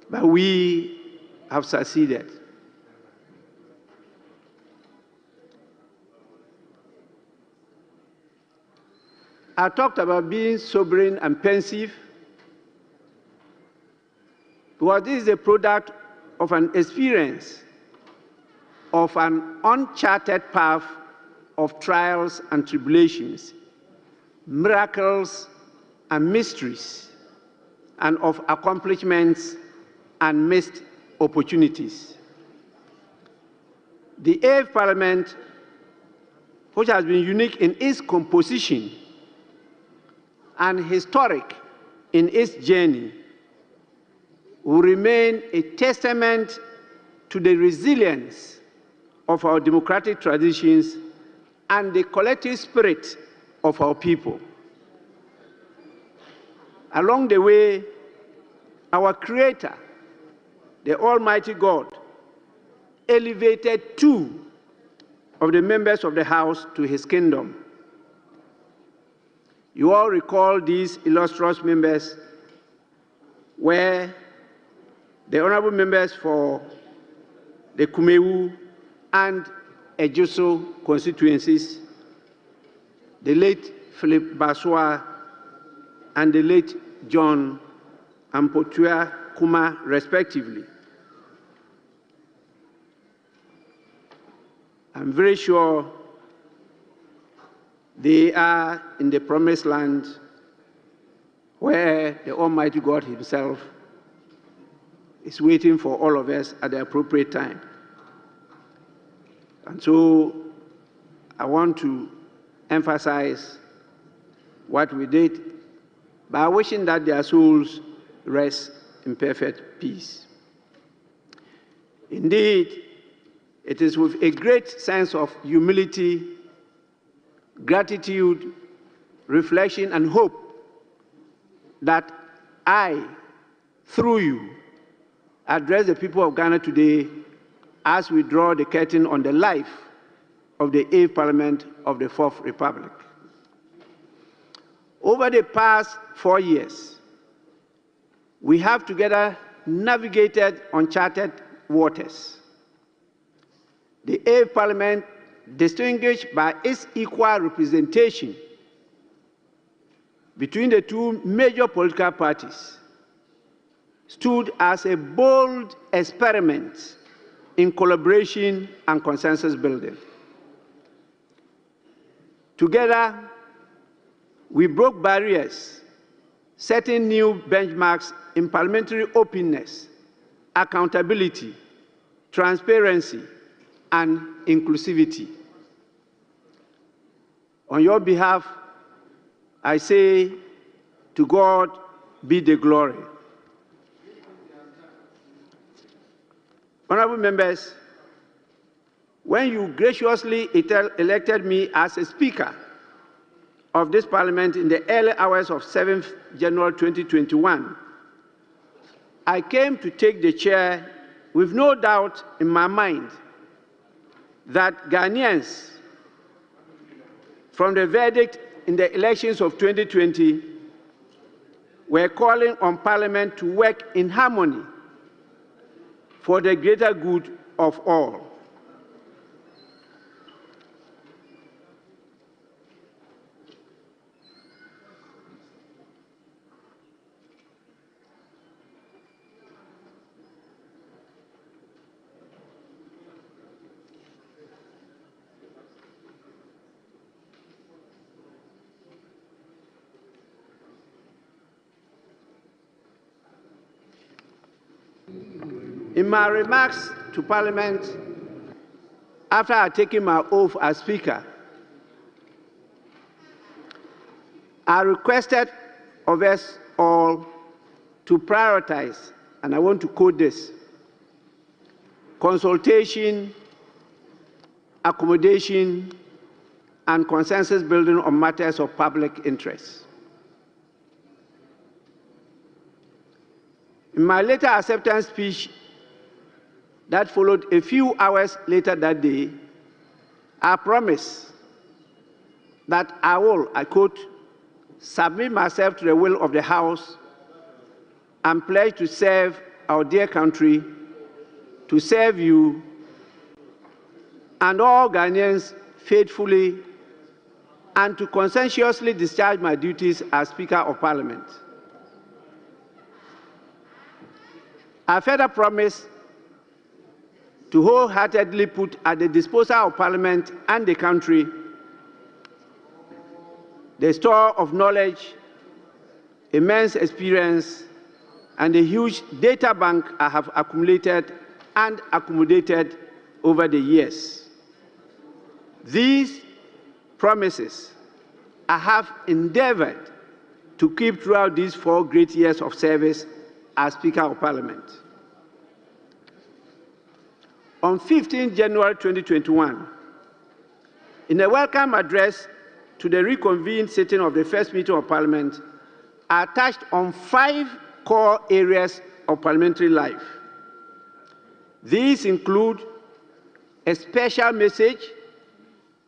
But we have succeeded. I talked about being sovereign and pensive, because this is a product of an experience of an uncharted path of trials and tribulations, miracles and mysteries, and of accomplishments and missed opportunities. The 8th Parliament, which has been unique in its composition and historic in its journey, will remain a testament to the resilience of our democratic traditions and the collective spirit of our people. Along the way, our Creator, the Almighty God, elevated 2 of the members of the House to His kingdom. You all recall these illustrious members were the honorable members for the Kumewu and Ejoso constituencies, the late Philip Baswa and the late John Ampotua Kuma, respectively. I'm very sure they are in the promised land where the Almighty God Himself is waiting for all of us at the appropriate time. And so I want to emphasize what we did by wishing that their souls rest in perfect peace. Indeed, it is with a great sense of humility, gratitude, reflection, and hope that I, through you, address the people of Ghana today as we draw the curtain on the life of the 8th Parliament of the 4th Republic. Over the past 4 years, we have together navigated uncharted waters. The 8th Parliament, distinguished by its equal representation between the 2 major political parties, stood as a bold experiment in collaboration and consensus building. Together, We broke barriers, setting new benchmarks in parliamentary openness, accountability, transparency, and inclusivity. On your behalf, I say, to God be the glory. Honorable members, when you graciously elected me as a Speaker of this Parliament in the early hours of 7th January 2021, I came to take the chair with no doubt in my mind that Ghanaians, from the verdict in the elections of 2020, were calling on Parliament to work in harmony for the greater good of all. In my remarks to Parliament, after I had taken my oath as Speaker, I requested of us all to prioritize, and I want to quote this: consultation, accommodation, and consensus building on matters of public interest. In my later acceptance speech that followed a few hours later that day, I promised that I will, I quote, submit myself to the will of the House and pledge to serve our dear country, to serve you and all Ghanaians faithfully, and to conscientiously discharge my duties as Speaker of Parliament. I further promise to wholeheartedly put at the disposal of Parliament and the country the store of knowledge, immense experience, and the huge data bank I have accumulated and accommodated over the years. These promises I have endeavored to keep throughout these 4 great years of service as Speaker of Parliament. On 15 January 2021, in a welcome address to the reconvened sitting of the first meeting of Parliament, I touched on 5 core areas of parliamentary life. These include a special message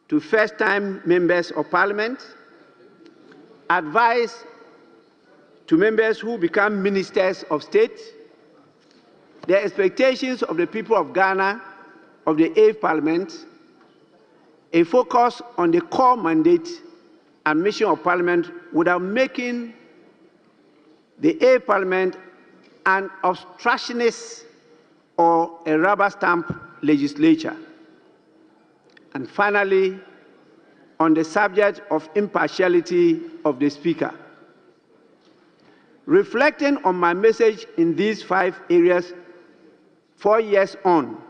to first-time members of Parliament, advice to members who become ministers of state, the expectations of the people of Ghana, of the 8th Parliament, a focus on the core mandate and mission of Parliament without making the 8th Parliament an obstructionist or a rubber stamp legislature. And finally, on the subject of impartiality of the Speaker. Reflecting on my message in these 5 areas 4 years on,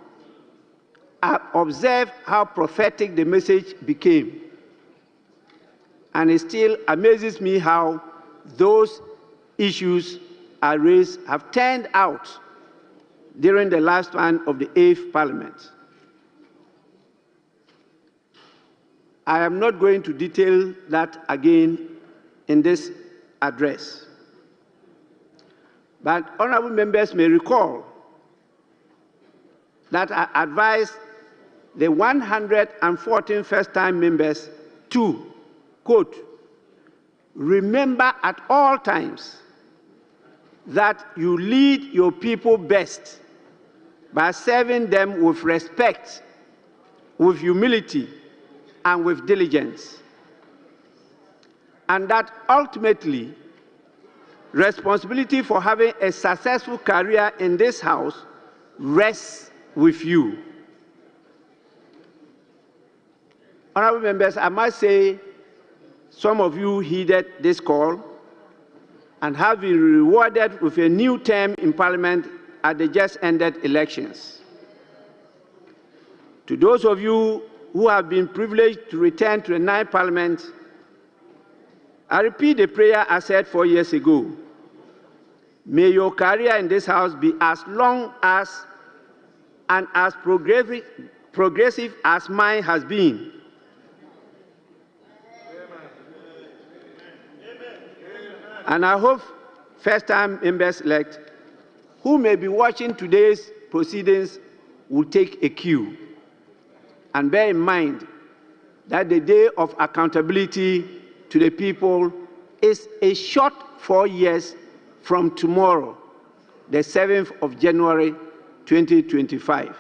I observed how prophetic the message became. And it still amazes me how those issues I raised have turned out during the lifespan of the 8th Parliament. I am not going to detail that again in this address. But honorable members may recall that I advised the 114 first-time members to, quote, remember at all times that you lead your people best by serving them with respect, with humility, and with diligence. And that ultimately, responsibility for having a successful career in this House rests with you. Honorable members, I must say, Some of you heeded this call and have been rewarded with a new term in Parliament at the just ended elections. To those of you who have been privileged to return to the ninth Parliament, I repeat the prayer I said 4 years ago. May your career in this House be as long as and as progressive as mine has been. And I hope first-time members-elect who may be watching today's proceedings will take a cue and bear in mind that the day of accountability to the people is a short 4 years from tomorrow, the 7th of January, 2025.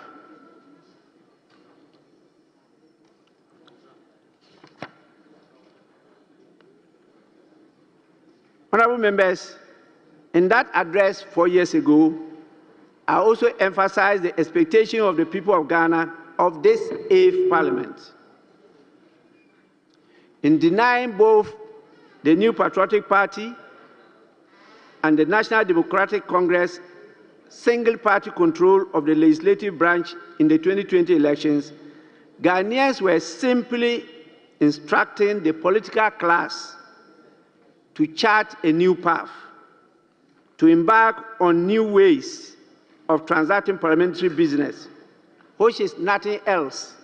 Honorable members, in that address 4 years ago, I also emphasized the expectation of the people of Ghana of this 8th Parliament. In denying both the New Patriotic Party and the National Democratic Congress single-party control of the legislative branch in the 2020 elections, Ghanaians were simply instructing the political class to chart a new path, to embark on new ways of transacting parliamentary business, which is nothing else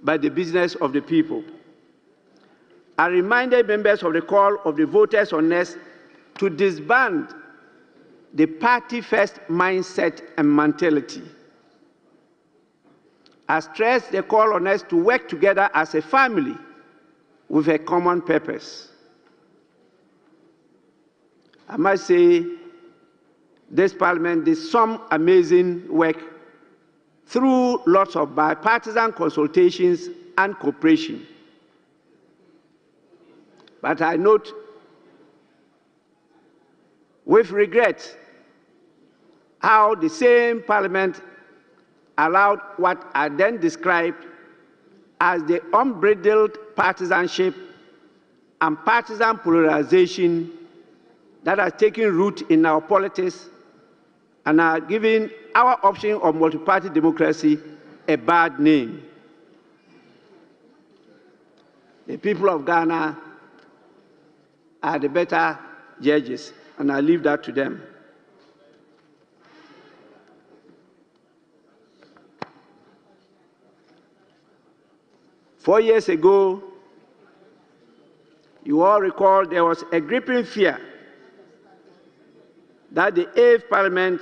but the business of the people. I reminded members of the call of the voters on us to disband the party-first mindset and mentality. I stressed the call on us to work together as a family with a common purpose. I must say, this Parliament did some amazing work through lots of bipartisan consultations and cooperation. But I note with regret how the same Parliament allowed what I then described as the unbridled partisanship and partisan polarization that has taken root in our politics and are giving our option of multi-party democracy a bad name. The people of Ghana are the better judges, and I leave that to them. Four years ago, you all recall there was a gripping fear that the 8th Parliament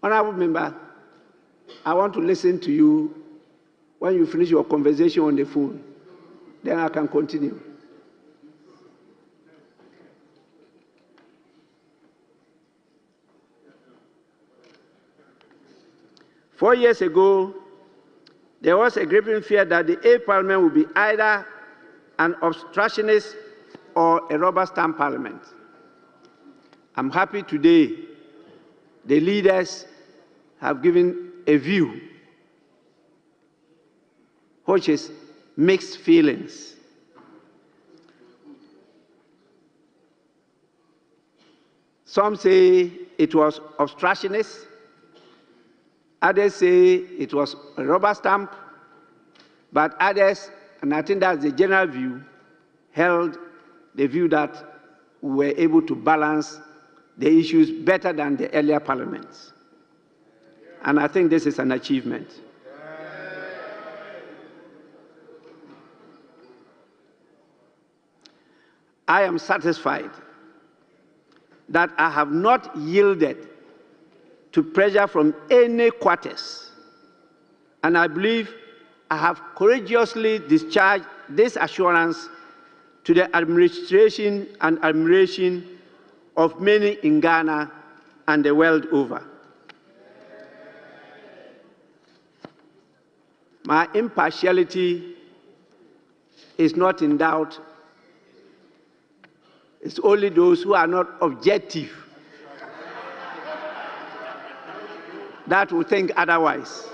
Honorable Member, I want to listen to you when you finish your conversation on the phone. Then I can continue. Four years ago, there was a gripping fear that the 8th Parliament would be either an obstructionist or a rubber stamp Parliament. I'm happy today the leaders have given a view which is mixed feelings. Some say it was obstructionist, others say it was a rubber stamp, but others, and I think that's the general view, held the view that we were able to balance the issues better than the earlier parliaments. And I think this is an achievement. I am satisfied that I have not yielded to pressure from any quarters, and I believe I have courageously discharged this assurance to the administration and admiration of many in Ghana and the world over. My impartiality is not in doubt. It's only those who are not objective that will think otherwise.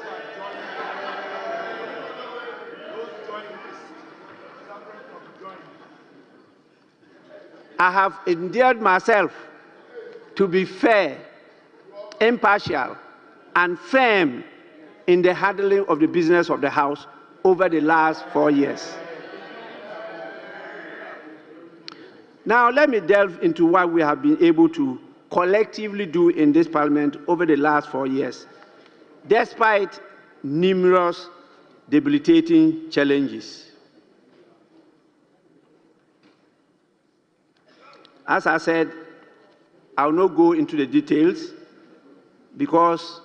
I have endeared myself to be fair, impartial, and firm in the handling of the business of the House over the last 4 years. Now, let me delve into what we have been able to collectively do in this Parliament over the last 4 years, despite numerous debilitating challenges. As I said, I will not go into the details because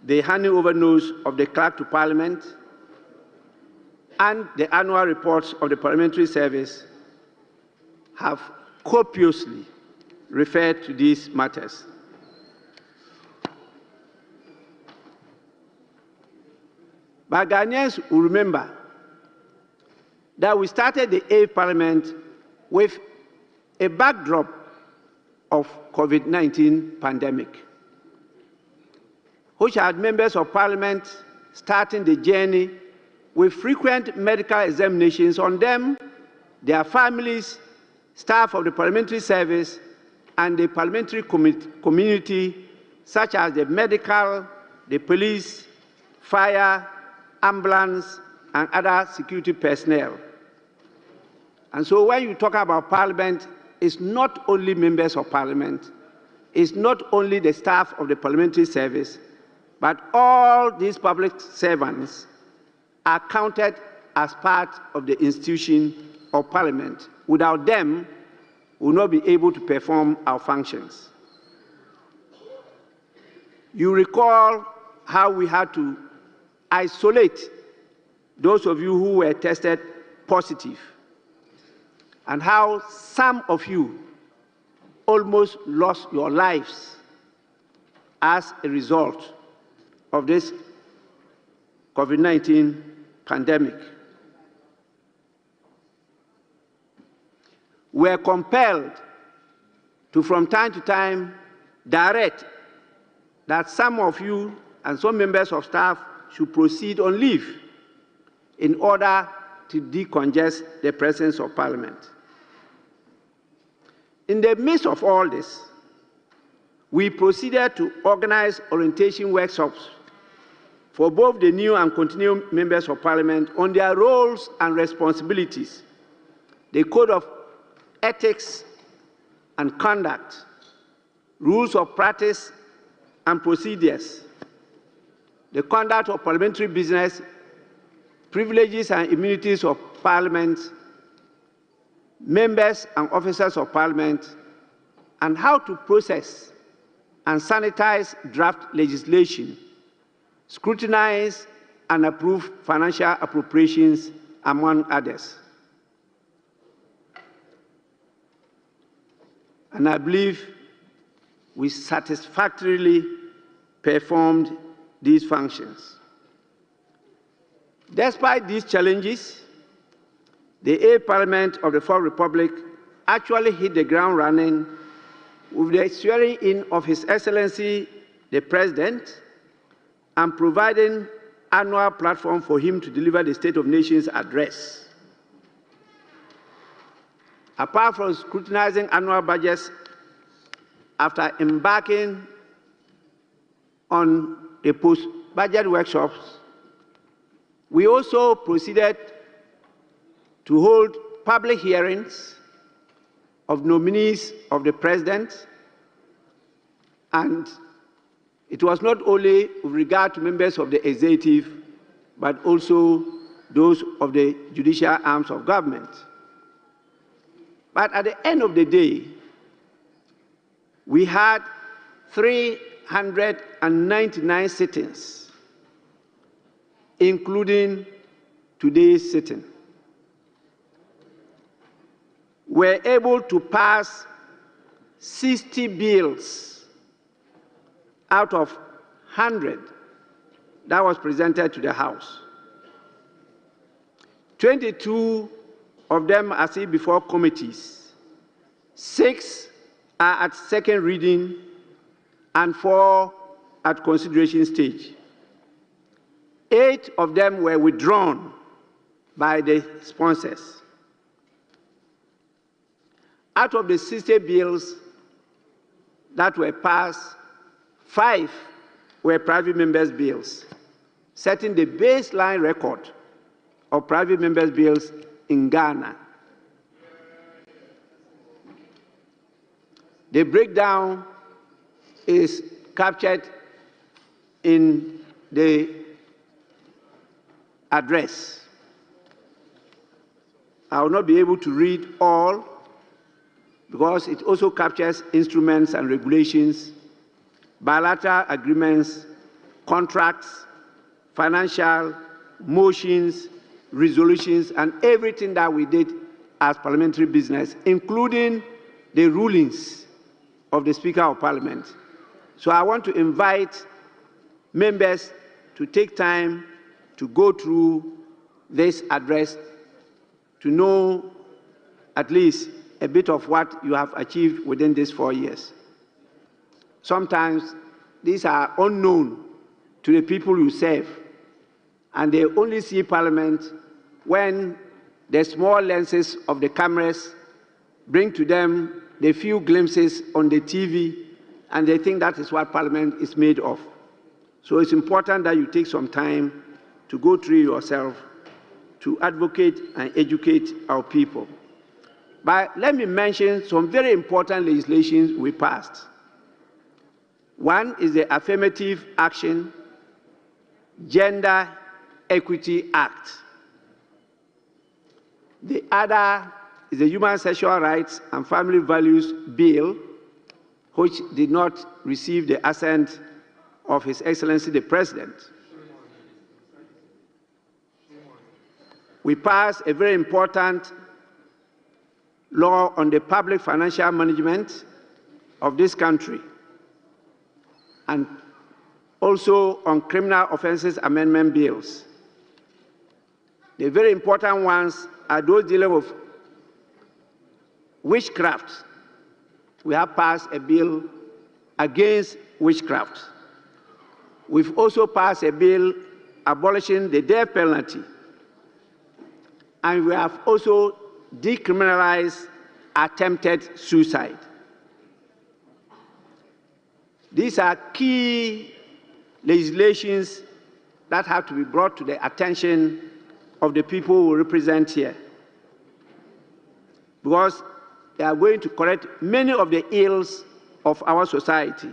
the handing over notes of the Clerk to Parliament and the annual reports of the Parliamentary Service have copiously referred to these matters. But Ghanaians will remember that we started the 8th Parliament with a backdrop of COVID-19 pandemic, which had members of Parliament starting the journey with frequent medical examinations on them, their families, staff of the Parliamentary Service, and the parliamentary community, such as the medical, the police, fire, ambulance, and other security personnel. And so when you talk about Parliament, it's not only members of Parliament, it's not only the staff of the Parliamentary Service, but all these public servants are counted as part of the institution of Parliament. Without them, we will not be able to perform our functions. You recall how we had to isolate those of you who were tested positive, and how some of you almost lost your lives as a result of this COVID-19 pandemic. We are compelled to, from time to time, direct that some of you and some members of staff should proceed on leave in order to decongest the presence of Parliament. In the midst of all this, we proceeded to organize orientation workshops for both the new and continuing members of Parliament on their roles and responsibilities, the Code of Ethics and Conduct, rules of practice and procedures, the conduct of parliamentary business, privileges and immunities of Parliament, members and officers of Parliament, and how to process and sanitize draft legislation, scrutinize and approve financial appropriations, among others. And I believe we satisfactorily performed these functions. Despite these challenges, the 8th Parliament of the 4th Republic actually hit the ground running with the swearing in of His Excellency the President and providing annual platform for him to deliver the State of Nations address. Apart from scrutinizing annual budgets, after embarking on the post-budget workshops, we also proceeded to hold public hearings of nominees of the President, and it was not only with regard to members of the executive, but also those of the judicial arms of government. But at the end of the day, we had 399 sittings, including today's sitting. We're able to pass 60 bills out of 100 that was presented to the House. 22 of them are still before committees. 6 are at second reading and 4 at consideration stage. 8 of them were withdrawn by the sponsors. out of the 60 bills that were passed, 5 were private members' bills, setting the baseline record of private members' bills in Ghana. The breakdown is captured in the address. I will not be able to read all because it also captures instruments and regulations, bilateral agreements, contracts, financial, motions, resolutions, and everything that we did as parliamentary business, including the rulings of the Speaker of Parliament. So I want to invite members to take time to go through this address to know at least a bit of what you have achieved within these 4 years. Sometimes these are unknown to the people you serve, and they only see Parliament when the small lenses of the cameras bring to them the few glimpses on the TV, and they think that is what Parliament is made of. So it's important that you take some time to go through yourself to advocate and educate our people. But let me mention some very important legislations we passed. One is the Affirmative Action Gender Equity Act. The other is the Human Sexual Rights and Family Values Bill, which did not receive the assent of His Excellency the President. We passed a very important law on the public financial management of this country, and also on criminal offenses amendment bills. The very important ones are those dealing with witchcraft. We have passed a bill against witchcraft. We've also passed a bill abolishing the death penalty. And we have also decriminalized attempted suicide. These are key legislations that have to be brought to the attention of the people we represent here, because they are going to correct many of the ills of our society.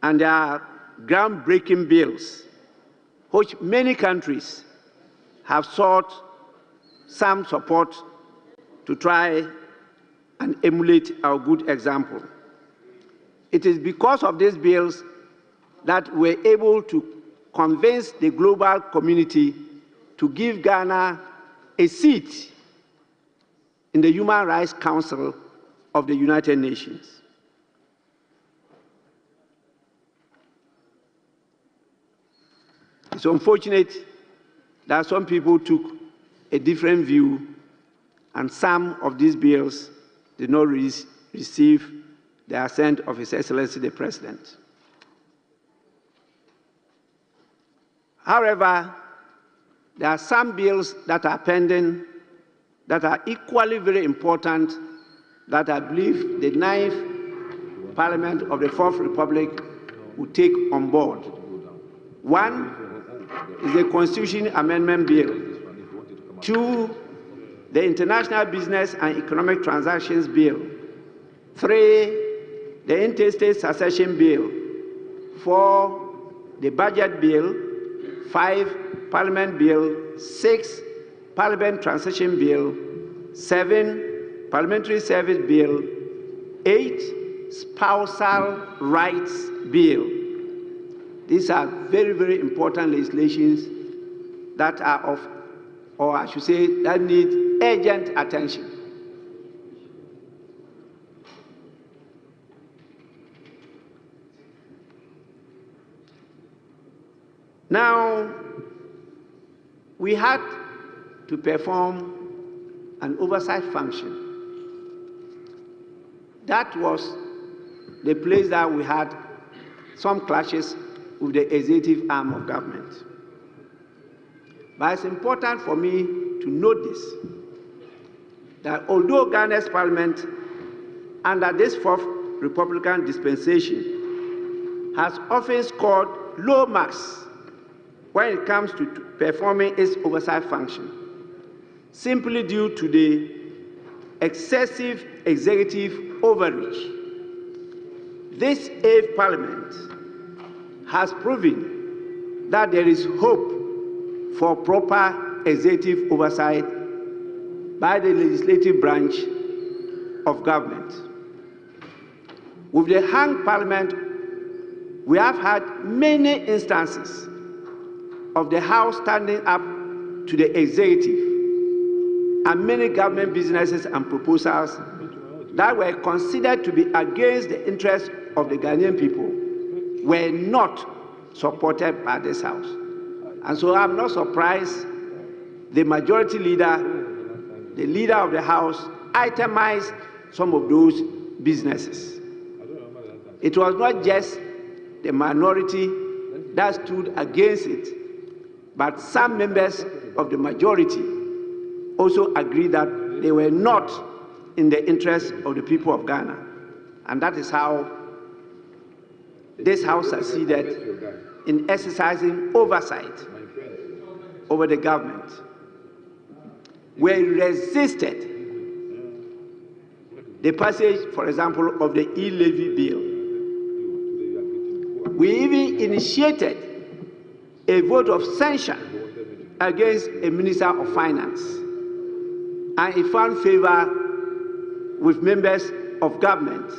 And they are groundbreaking bills, which many countries have sought some support to try and emulate our good example. It is because of these bills that we're able to convince the global community to give Ghana a seat in the Human Rights Council of the United Nations. It's unfortunate that some people took a different view, and some of these bills did not receive the assent of His Excellency the President. However, there are some bills that are pending that are equally very important that I believe the 9th Parliament of the 4th Republic will take on board. One is the Constitution Amendment Bill. 2, the International Business and Economic Transactions Bill. 3, the Interstate Succession Bill. 4, the Budget Bill. 5, Parliament Bill. 6, Parliament Transition Bill. 7, Parliamentary Service Bill. 8, Spousal Rights Bill. These are very, very important legislations that are of, or I should say, that need urgent attention. Now, we had to perform an oversight function. That was the place that we had some clashes with the executive arm of government. But it's important for me to note this. that although Ghana's parliament, under this fourth Republican dispensation, has often scored low marks when it comes to performing its oversight function, simply due to the excessive executive overreach. This 8th Parliament has proven that there is hope for proper executive oversight by the legislative branch of government. With the hung Parliament, we have had many instances of the House standing up to the executive, and many government businesses and proposals that were considered to be against the interests of the Ghanaian people were not supported by this House. And so I'm not surprised the majority leader, the leader of the House, itemized some of those businesses. It was not just the minority that stood against it, but some members of the majority also agreed that they were not in the interest of the people of Ghana. And that is how this House succeeded in exercising oversight over the government. We resisted the passage, for example, of the e-levy bill. We even initiated a vote of censure against a minister of finance, and it found favor with members of government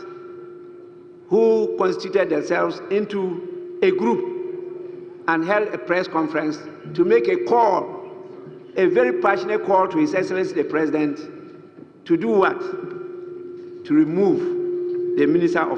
who constituted themselves into a group and held a press conference to make a call, a very passionate call to His Excellency the President to do what? To remove the Minister of Finance.